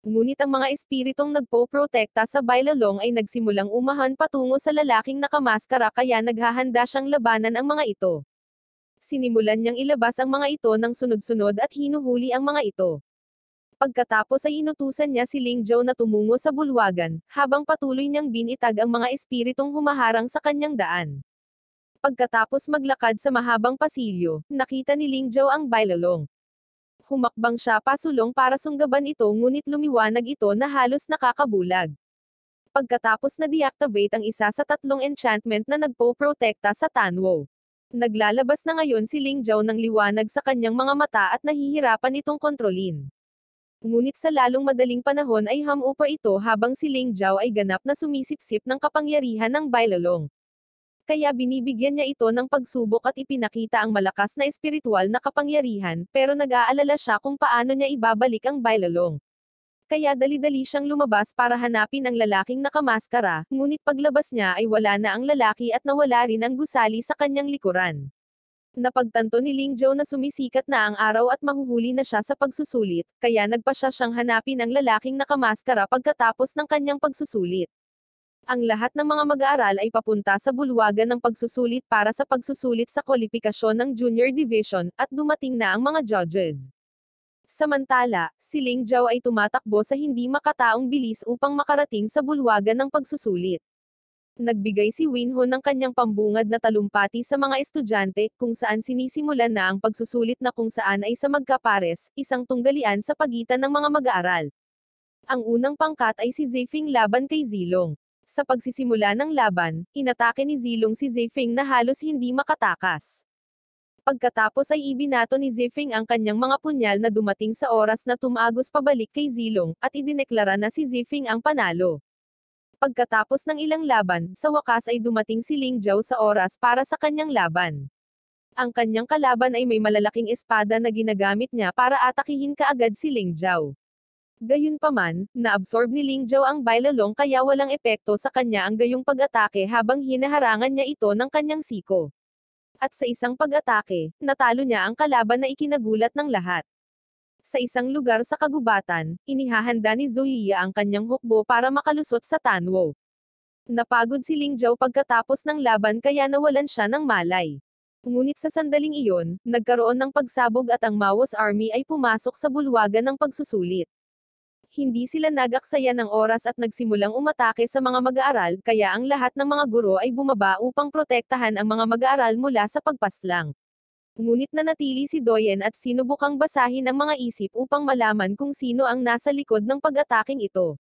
A: Ngunit ang mga espiritong nagpo-protekta sa Bailalong ay nagsimulang umahan patungo sa lalaking nakamaskara kaya naghahanda siyang labanan ang mga ito. Sinimulan niyang ilabas ang mga ito ng sunod-sunod at hinuhuli ang mga ito. Pagkatapos ay inutusan niya si Ling Zhao na tumungo sa bulwagan, habang patuloy niyang binitag ang mga espiritong humaharang sa kanyang daan. Pagkatapos maglakad sa mahabang pasilyo, nakita ni Ling Zhao ang Bailalong. Humakbang siya pasulong para sunggaban ito ngunit lumiwanag ito na halos nakakabulag. Pagkatapos na deactivate ang isa sa tatlong enchantment na nagpo-protekta sa Tanwo. Naglalabas na ngayon si Ling Zhao ng liwanag sa kanyang mga mata at nahihirapan itong kontrolin. Ngunit sa lalong madaling panahon ay hamupa ito habang si Ling Zhao ay ganap na sumisipsip ng kapangyarihan ng Bailalong. Kaya binibigyan niya ito ng pagsubok at ipinakita ang malakas na espiritual na kapangyarihan, pero nag-aalala siya kung paano niya ibabalik ang Bailalong. Kaya dali-dali siyang lumabas para hanapin ang lalaking nakamaskara, ngunit paglabas niya ay wala na ang lalaki at nawala rin ang gusali sa kanyang likuran. Napagtanto ni Ling Zhao na sumisikat na ang araw at mahuhuli na siya sa pagsusulit, kaya nagpa siya siyang hanapin ang lalaking nakamaskara pagkatapos ng kanyang pagsusulit. Ang lahat ng mga mag-aaral ay papunta sa bulwagan ng pagsusulit para sa pagsusulit sa kwalifikasyon ng Junior Division, at dumating na ang mga judges. Samantala, si Ling Zhao ay tumatakbo sa hindi makataong bilis upang makarating sa bulwagan ng pagsusulit. Nagbigay si Winho ng kanyang pambungad na talumpati sa mga estudyante, kung saan sinisimulan na ang pagsusulit na kung saan ay sa magkapares, isang tunggalian sa pagitan ng mga mag-aaral. Ang unang pangkat ay si Zefeng laban kay Zilong. Sa pagsisimula ng laban, inatake ni Zilong si Zefeng na halos hindi makatakas. Pagkatapos ay ibinato ni Zefeng ang kanyang mga punyal na dumating sa oras na tumagos pabalik kay Zilong, at idineklara na si Zefeng ang panalo. Pagkatapos ng ilang laban, sa wakas ay dumating si Ling Zhao sa oras para sa kanyang laban. Ang kanyang kalaban ay may malalaking espada na ginagamit niya para atakihin kaagad si Ling Zhao. Gayunpaman, naabsorb ni Ling Zhao ang Bailalong kaya walang epekto sa kanya ang gayong pag-atake habang hinaharangan niya ito ng kanyang siko. At sa isang pag-atake, natalo niya ang kalaban na ikinagulat ng lahat. Sa isang lugar sa kagubatan, inihahanda ni Zoya ang kanyang hukbo para makalusot sa Tanwo. Napagod si Ling Zhao pagkatapos ng laban kaya nawalan siya ng malay. Ngunit sa sandaling iyon, nagkaroon ng pagsabog at ang Mao's army ay pumasok sa bulwagan ng pagsusulit. Hindi sila nagaksaya ng oras at nagsimulang umatake sa mga mag-aaral, kaya ang lahat ng mga guro ay bumaba upang protektahan ang mga mag-aaral mula sa pagpaslang. Ngunit nanatili si Doyen at sinubukang basahin ang mga isip upang malaman kung sino ang nasa likod ng pag-ataking ito.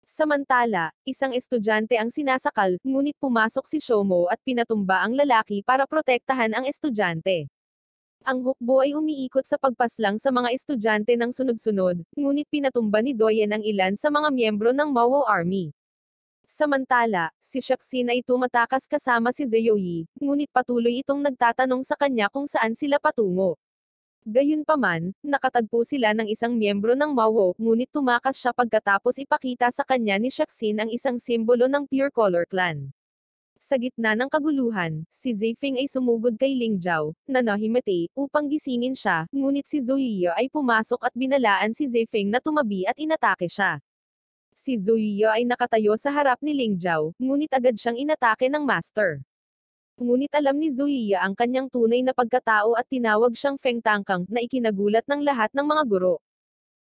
A: Samantala, isang estudyante ang sinasakal, ngunit pumasok si Shomo at pinatumba ang lalaki para protektahan ang estudyante. Ang hukbo ay umiikot sa pagpaslang sa mga estudyante ng sunod-sunod, ngunit pinatumba ni Doyen ang ilan sa mga miyembro ng Mao Army. Samantala, si Shaxin ay tumatakas kasama si Zeoyi, ngunit patuloy itong nagtatanong sa kanya kung saan sila patungo. Gayunpaman, nakatagpo sila ng isang miyembro ng Mao, ngunit tumakas siya pagkatapos ipakita sa kanya ni Shaxin ang isang simbolo ng Pure Color Clan. Sa gitna ng kaguluhan, si Zefeng ay sumugod kay Ling Zhao, na nahimete, upang gisingin siya, ngunit si Zoya ay pumasok at binalaan si Zefeng na tumabi at inatake siya. Si Zoya ay nakatayo sa harap ni Ling Zhao, ngunit agad siyang inatake ng master. Ngunit alam ni Zoya ang kanyang tunay na pagkatao at tinawag siyang Feng Tangkang, na ikinagulat ng lahat ng mga guro.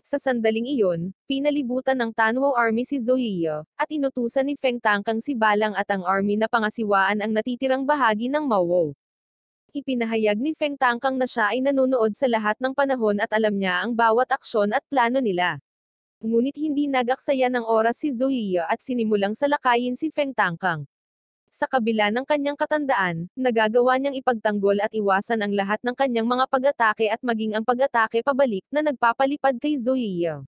A: Sa sandaling iyon, pinalibutan ng Tanwo Army si Zoya, at inutusan ni Feng Tangkang si Balang at ang army na pangasiwaan ang natitirang bahagi ng Mao. Ipinahayag ni Feng Tangkang na siya ay nanonood sa lahat ng panahon at alam niya ang bawat aksyon at plano nila. Ngunit hindi nagaksaya ng oras si Zoya at sinimulang salakayin si Feng Tangkang. Sa kabila ng kanyang katandaan, nagagawa niyang ipagtanggol at iwasan ang lahat ng kanyang mga pag-atake at maging ang pag-atake pabalik na nagpapalipad kay Zoya.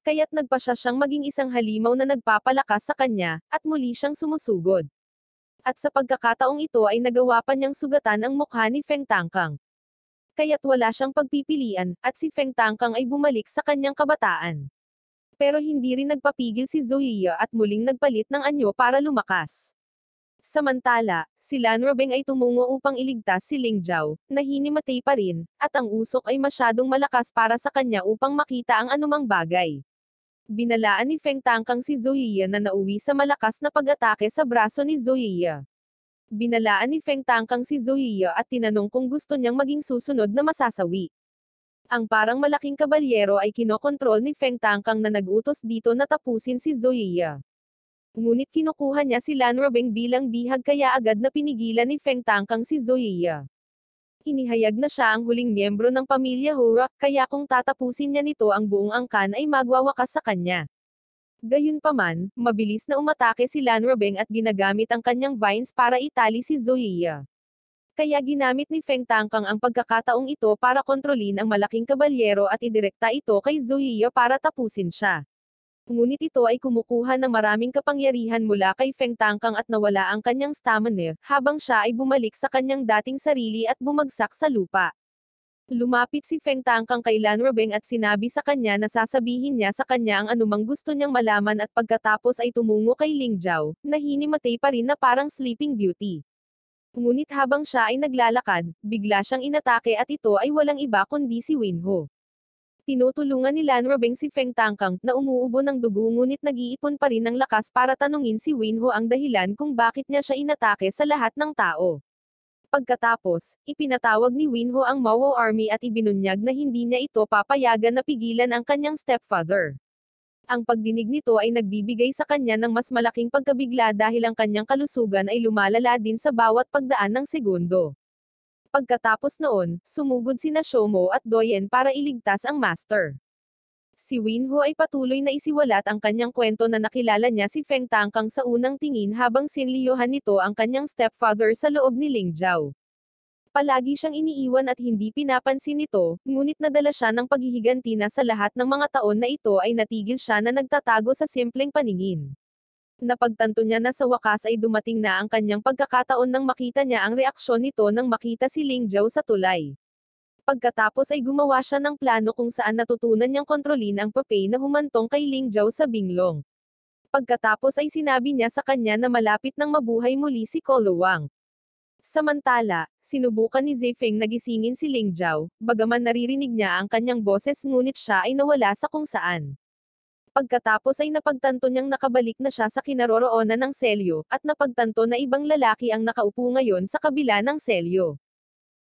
A: Kaya't nagpa siya siyang maging isang halimaw na nagpapalakas sa kanya, at muli siyang sumusugod. At sa pagkakataong ito ay nagawa pa niyang sugatan ang mukha ni Feng Tangkang. Kaya't wala siyang pagpipilian, at si Feng Tangkang ay bumalik sa kanyang kabataan. Pero hindi rin nagpapigil si Zoya at muling nagpalit ng anyo para lumakas. Samantala, si Lan Robeng ay tumungo upang iligtas si Ling Zhao, na hinimatay pa rin, at ang usok ay masyadong malakas para sa kanya upang makita ang anumang bagay. Binalaan ni Feng Tangkang si Zoya na nauwi sa malakas na pag-atake sa braso ni Zoya. Binalaan ni Feng Tangkang si Zoya at tinanong kung gusto niyang maging susunod na masasawi. Ang parang malaking kabalyero ay kinokontrol ni Feng Tangkang na nag-utos dito na tapusin si Zoya. Ngunit kinukuha niya si Lan Robeng bilang bihag kaya agad na pinigilan ni Feng Tangkang si Zoya. Inihayag na siya ang huling miyembro ng pamilya Horak, kaya kung tatapusin niya nito ang buong angkan ay magwawakas sa kanya. Gayunpaman, mabilis na umatake si Lan Robeng at ginagamit ang kanyang vines para itali si Zoya. Kaya ginamit ni Feng Tangkang ang pagkakataong ito para kontrolin ang malaking kabalyero at idirekta ito kay Zuyiya para tapusin siya. Ngunit ito ay kumukuha ng maraming kapangyarihan mula kay Feng Tangkang at nawala ang kanyang stamina, habang siya ay bumalik sa kanyang dating sarili at bumagsak sa lupa. Lumapit si Feng Tangkang kay Lan Robeng at sinabi sa kanya na sasabihin niya sa kanya ang anumang gusto niyang malaman at pagkatapos ay tumungo kay Ling Zhao, na hinimatay pa rin na parang Sleeping Beauty. Ngunit habang siya ay naglalakad, bigla siyang inatake at ito ay walang iba kundi si Winho. Tinutulungan ni Lan Robeng si Feng Tangkang, na umuubo ng dugo ngunit nag-iipon pa rin ng lakas para tanungin si Winho ang dahilan kung bakit niya siya inatake sa lahat ng tao. Pagkatapos, ipinatawag ni Winho ang Mao Army at ibinunyag na hindi niya ito papayagan na pigilan ang kanyang stepfather. Ang pagdinig nito ay nagbibigay sa kanya ng mas malaking pagkabigla dahil ang kanyang kalusugan ay lumalala din sa bawat pagdaan ng segundo. Pagkatapos noon, sumugod sina Shomo at Doyen para iligtas ang master. Si Winho ay patuloy na isiwalat ang kanyang kwento na nakilala niya si Feng Tangkang sa unang tingin habang sinliyohan nito ang kanyang stepfather sa loob ni Ling Zhao. Palagi siyang iniiwan at hindi pinapansin nito, ngunit nadala siya ng paghihiganti na sa lahat ng mga taon na ito ay natigil siya na nagtatago sa simpleng paningin. Napagtanto niya na sa wakas ay dumating na ang kanyang pagkakataon nang makita niya ang reaksyon nito nang makita si Ling Zhao sa tulay. Pagkatapos ay gumawa siya ng plano kung saan natutunan niyang kontrolin ang papay na humantong kay Ling Zhao sa binglong. Pagkatapos ay sinabi niya sa kanya na malapit nang mabuhay muli si Kolowang. Samantala, sinubukan ni Zefeng na gisingin si Ling Zhao, bagaman naririnig niya ang kanyang boses ngunit siya ay nawala sa kung saan. Pagkatapos ay napagtanto niyang nakabalik na siya sa kinaroroonan ng selyo, at napagtanto na ibang lalaki ang nakaupo ngayon sa kabila ng selyo.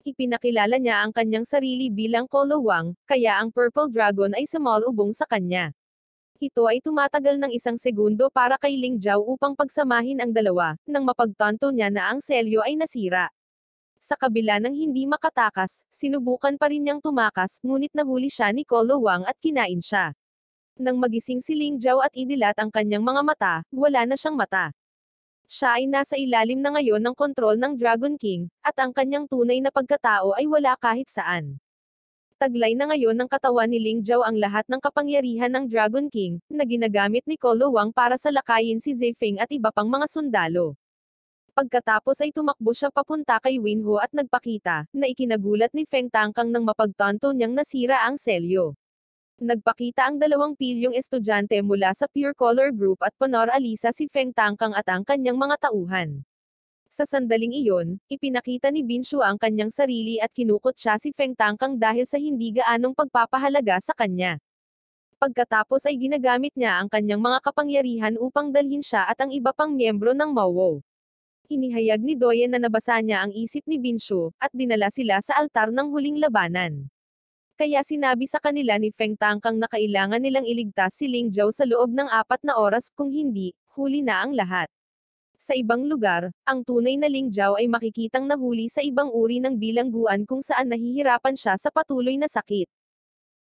A: Ipinakilala niya ang kanyang sarili bilang Kolowang, kaya ang Purple Dragon ay sumalubong sa kanya. Ito ay tumatagal ng 1 segundo para kay Ling Zhao upang pagsamahin ang dalawa, nang mapagtanto niya na ang selyo ay nasira. Sa kabila ng hindi makatakas, sinubukan pa rin niyang tumakas, ngunit nahuli siya ni Kolowang at kinain siya. Nang magising si Ling Zhao at idilat ang kanyang mga mata, wala na siyang mata. Siya ay nasa ilalim na ngayon ng kontrol ng Dragon King, at ang kanyang tunay na pagkatao ay wala kahit saan. Taglay na ngayon ng katawan ni Ling Zhao ang lahat ng kapangyarihan ng Dragon King, na ginagamit ni Kolowang para salakayin si Zefeng at iba pang mga sundalo. Pagkatapos ay tumakbo siya papunta kay Winho at nagpakita, na ikinagulat ni Feng Tangkang nang mapagtanto niyang nasira ang selyo. Nagpakita ang 2 pilyong estudyante mula sa Pure Color Group at panor-alisa si Feng Tangkang at ang kanyang mga tauhan. Sa sandaling iyon, ipinakita ni Binshu ang kanyang sarili at kinukot siya si Feng Tangkang dahil sa hindi gaanong pagpapahalaga sa kanya. Pagkatapos ay ginagamit niya ang kanyang mga kapangyarihan upang dalhin siya at ang iba pang miyembro ng Mawo. Inihayag ni Doyen na nabasa niya ang isip ni Binshu, at dinala sila sa altar ng huling labanan. Kaya sinabi sa kanila ni Feng Tangkang na kailangan nilang iligtas si Ling Zhao sa loob ng 4 na oras, kung hindi, huli na ang lahat. Sa ibang lugar, ang tunay na Ling Zhao ay makikitang nahuli sa ibang uri ng bilangguan kung saan nahihirapan siya sa patuloy na sakit.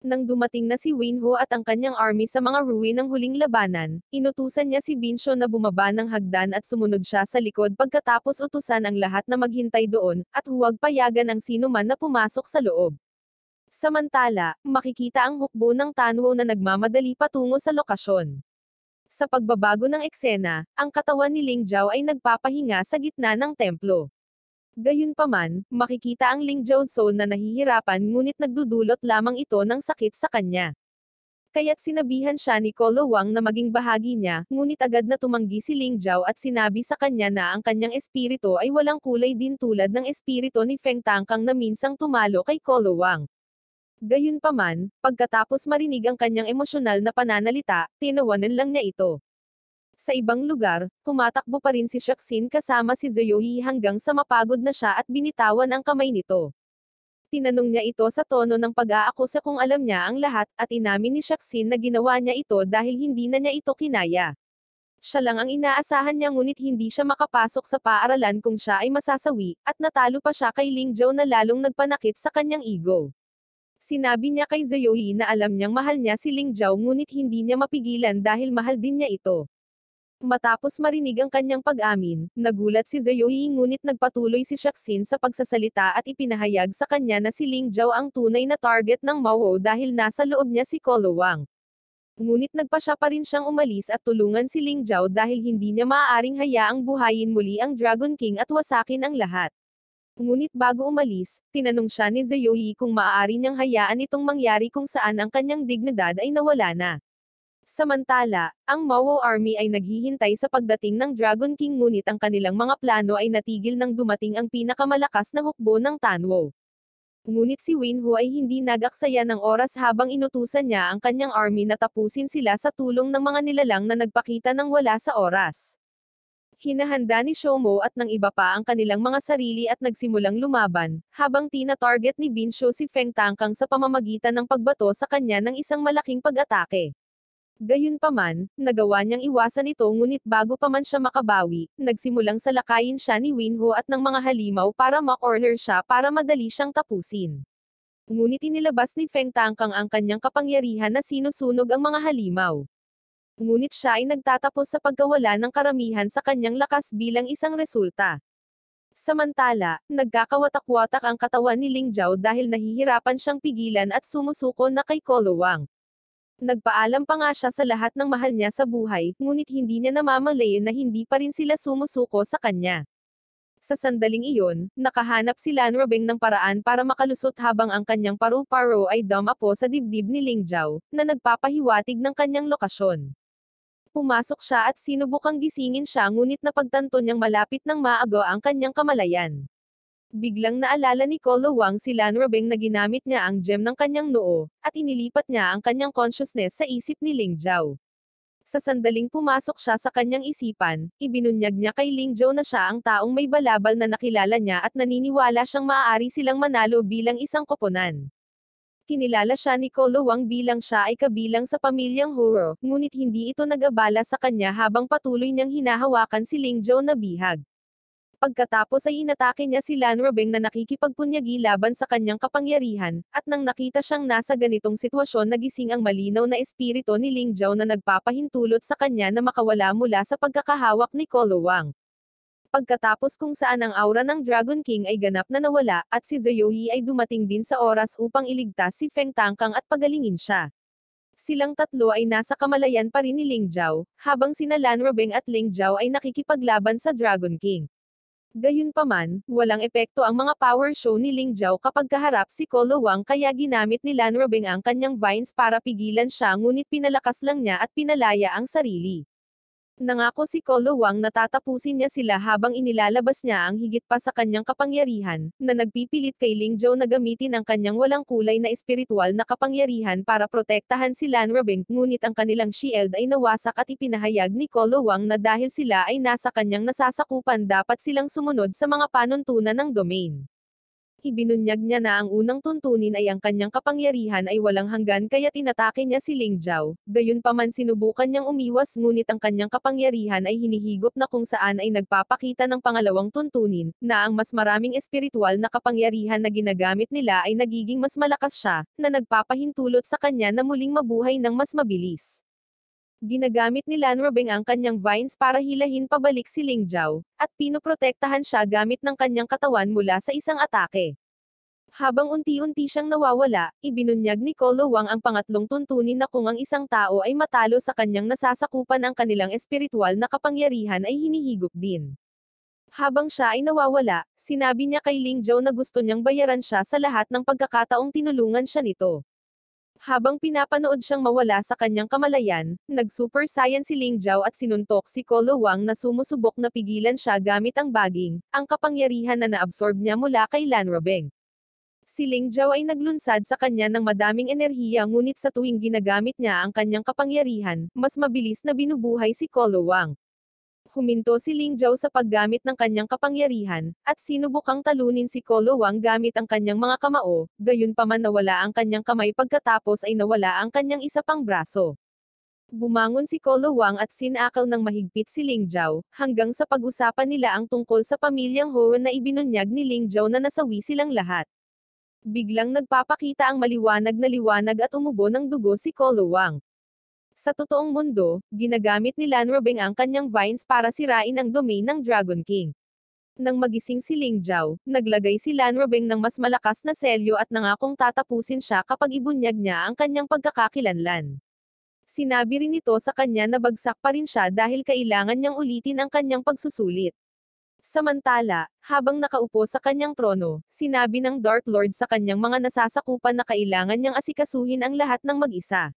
A: Nang dumating na si Winho at ang kanyang army sa mga ruin ng huling labanan, inutusan niya si Binshu na bumaba ng hagdan at sumunod siya sa likod pagkatapos utusan ang lahat na maghintay doon, at huwag payagan ang sino man na pumasok sa loob. Samantala, makikita ang hukbo ng Tanwo na nagmamadali patungo sa lokasyon. Sa pagbabago ng eksena, ang katawan ni Ling Zhao ay nagpapahinga sa gitna ng templo. Gayunpaman, makikita ang Ling Zhao soul na nahihirapan ngunit nagdudulot lamang ito ng sakit sa kanya. Kaya't sinabihan siya ni Kolowang na maging bahagi niya, ngunit agad na tumanggi si Ling Zhao at sinabi sa kanya na ang kanyang espiritu ay walang kulay din tulad ng espiritu ni Feng Tangkang na minsang tumalo kay Kolowang. Gayunpaman, pagkatapos marinig ang kanyang emosyonal na pananalita, tinawanan lang niya ito. Sa ibang lugar, tumatakbo pa rin si Shaxin kasama si Zoe hanggang sa mapagod na siya at binitawan ang kamay nito. Tinanong niya ito sa tono ng pag-aakusa kung alam niya ang lahat, at inamin ni Shaxin na ginawa niya ito dahil hindi na niya ito kinaya. Siya lang ang inaasahan niya ngunit hindi siya makapasok sa paaralan kung siya ay masasawi, at natalo pa siya kay Ling Zhao na lalong nagpanakit sa kanyang ego. Sinabi niya kay Zoe na alam niyang mahal niya si Ling Zhao ngunit hindi niya mapigilan dahil mahal din niya ito. Matapos marinig ang kanyang pag-amin, nagulat si Ziyoi ngunit nagpatuloy si Shaxin sa pagsasalita at ipinahayag sa kanya na si Ling Zhao ang tunay na target ng Mao dahil nasa loob niya si Kolowang. Ngunit nagpasya pa rin siyang umalis at tulungan si Ling Zhao dahil hindi niya maaaring hayaang buhayin muli ang Dragon King at wasakin ang lahat. Ngunit bago umalis, tinanong siya ni Ziyoi kung maaari niyang hayaan itong mangyari kung saan ang kanyang dignidad ay nawala na. Samantala, ang Mao Army ay naghihintay sa pagdating ng Dragon King ngunit ang kanilang mga plano ay natigil nang dumating ang pinakamalakas na hukbo ng Tanwo. Ngunit si Wenhu ay hindi nag-aksaya ng oras habang inutusan niya ang kanyang army na tapusin sila sa tulong ng mga nilalang na nagpakita ng wala sa oras. Hinahanda ni Shomo at ng iba pa ang kanilang mga sarili at nagsimulang lumaban, habang tina-target ni Binsho si Feng Tangkang sa pamamagitan ng pagbato sa kanya ng isang malaking pag-atake. Gayunpaman, nagawa niyang iwasan ito ngunit bago pa man siya makabawi, nagsimulang salakayin siya ni Wenhu at ng mga halimaw para ma-corner siya para madali siyang tapusin. Ngunit inilabas ni Feng Tangkang ang kanyang kapangyarihan na sinusunog ang mga halimaw. Ngunit siya ay nagtatapos sa pagkawala ng karamihan sa kanyang lakas bilang isang resulta. Samantala, nagkakawatak-watak ang katawan ni Ling Zhao dahil nahihirapan siyang pigilan at sumusuko na kay Kolowang. Nagpaalam pa nga siya sa lahat ng mahal niya sa buhay, ngunit hindi niya namamalayan na hindi pa rin sila sumusuko sa kanya. Sa sandaling iyon, nakahanap si Lan Robeng ng paraan para makalusot habang ang kanyang paru-paro ay dumapo sa dibdib ni Ling Zhao, na nagpapahiwatig ng kanyang lokasyon. Pumasok siya at sinubukang gisingin siya ngunit napagtanto niyang malapit ng maago ang kanyang kamalayan. Biglang naalala ni Kolowang si Lan Robeng na ginamit niya ang gem ng kanyang noo, at inilipat niya ang kanyang consciousness sa isip ni Ling Zhao. Sa sandaling pumasok siya sa kanyang isipan, ibinunyag niya kay Ling Zhao na siya ang taong may balabal na nakilala niya at naniniwala siyang maaari silang manalo bilang isang koponan. Kinilala siya ni Kolowang bilang siya ay kabilang sa pamilyang Horo, ngunit hindi ito nag-abala sa kanya habang patuloy niyang hinahawakan si Ling Zhao na bihag. Pagkatapos ay inatake niya si Lan Robeng na nakikipagpunyagi laban sa kanyang kapangyarihan, at nang nakita siyang nasa ganitong sitwasyon nagising ang malinaw na espiritu ni Ling Zhao na nagpapahintulot sa kanya na makawala mula sa pagkakahawak ni Kolowang. Pagkatapos kung saan ang aura ng Dragon King ay ganap na nawala, at si Ziyoi ay dumating din sa oras upang iligtas si Feng Tangkang at pagalingin siya. Silang tatlo ay nasa kamalayan pa rin ni Ling Zhao, habang sina Lan Robeng at Ling Zhao ay nakikipaglaban sa Dragon King. Gayunpaman, walang epekto ang mga power show ni Ling Zhao kapag kaharap si Kolowang kaya ginamit ni Lan Robeng ang kanyang vines para pigilan siya ngunit pinalakas lang niya at pinalaya ang sarili. Nangako si Kolowang na tatapusin niya sila habang inilalabas niya ang higit pa sa kanyang kapangyarihan, na nagpipilit kay Ling Zhao na gamitin ang kanyang walang kulay na espiritual na kapangyarihan para protektahan si Lan Robeng, ngunit ang kanilang shield ay nawasak at ipinahayag ni Kolowang na dahil sila ay nasa kanyang nasasakupan dapat silang sumunod sa mga panuntunan ng domain. Ibinunyag niya na ang unang tuntunin ay ang kanyang kapangyarihan ay walang hanggan kaya tinatake niya si Ling Zhao, gayunpaman sinubukan niyang umiwas ngunit ang kanyang kapangyarihan ay hinihigop na kung saan ay nagpapakita ng pangalawang tuntunin, na ang mas maraming espiritual na kapangyarihan na ginagamit nila ay nagiging mas malakas siya, na nagpapahintulot sa kanya na muling mabuhay ng mas mabilis. Ginagamit ni Lan Robeng ang kanyang vines para hilahin pabalik si Ling Zhao, at pinoprotektahan siya gamit ng kanyang katawan mula sa isang atake. Habang unti-unti siyang nawawala, ibinunyag ni Kolowang ang pangatlong tuntunin na kung ang isang tao ay matalo sa kanyang nasasakupan ang kanilang espiritual na kapangyarihan ay hinihigop din. Habang siya ay nawawala, sinabi niya kay Ling Zhao na gusto niyang bayaran siya sa lahat ng pagkakataong tinulungan siya nito. Habang pinapanood siyang mawala sa kanyang kamalayan, nag-super saiyan si Ling Zhao at sinuntok si Kolowang na sumusubok na pigilan siya gamit ang baging, ang kapangyarihan na naabsorb niya mula kay Lan Robeng. Si Ling Zhao ay naglunsad sa kanya ng madaming enerhiya ngunit sa tuwing ginagamit niya ang kanyang kapangyarihan, mas mabilis na binubuhay si Kolowang. Huminto si Ling Zhao sa paggamit ng kanyang kapangyarihan, at sinubukang talunin si Kolowang gamit ang kanyang mga kamao, gayunpaman nawala ang kanyang kamay pagkatapos ay nawala ang kanyang isa pang braso. Bumangon si Kolowang at sinakal ng mahigpit si Ling Zhao, hanggang sa pag-usapan nila ang tungkol sa pamilyang Ho na ibinunyag ni Ling Zhao na nasawi silang lahat. Biglang nagpapakita ang maliwanag na liwanag at umubo ng dugo si Kolowang. Sa totoong mundo, ginagamit ni Lan Robeng ang kanyang vines para sirain ang domain ng Dragon King. Nang magising si Ling Zhao, naglagay si Lan Robeng ng mas malakas na selyo at nangakong tatapusin siya kapag ibunyag niya ang kanyang pagkakakilanlan. Sinabi rin nito sa kanya na bagsak pa rin siya dahil kailangan niyang ulitin ang kanyang pagsusulit. Samantala, habang nakaupo sa kanyang trono, sinabi ng Dark Lord sa kanyang mga nasasakupan na kailangan niyang asikasuhin ang lahat ng mag-isa.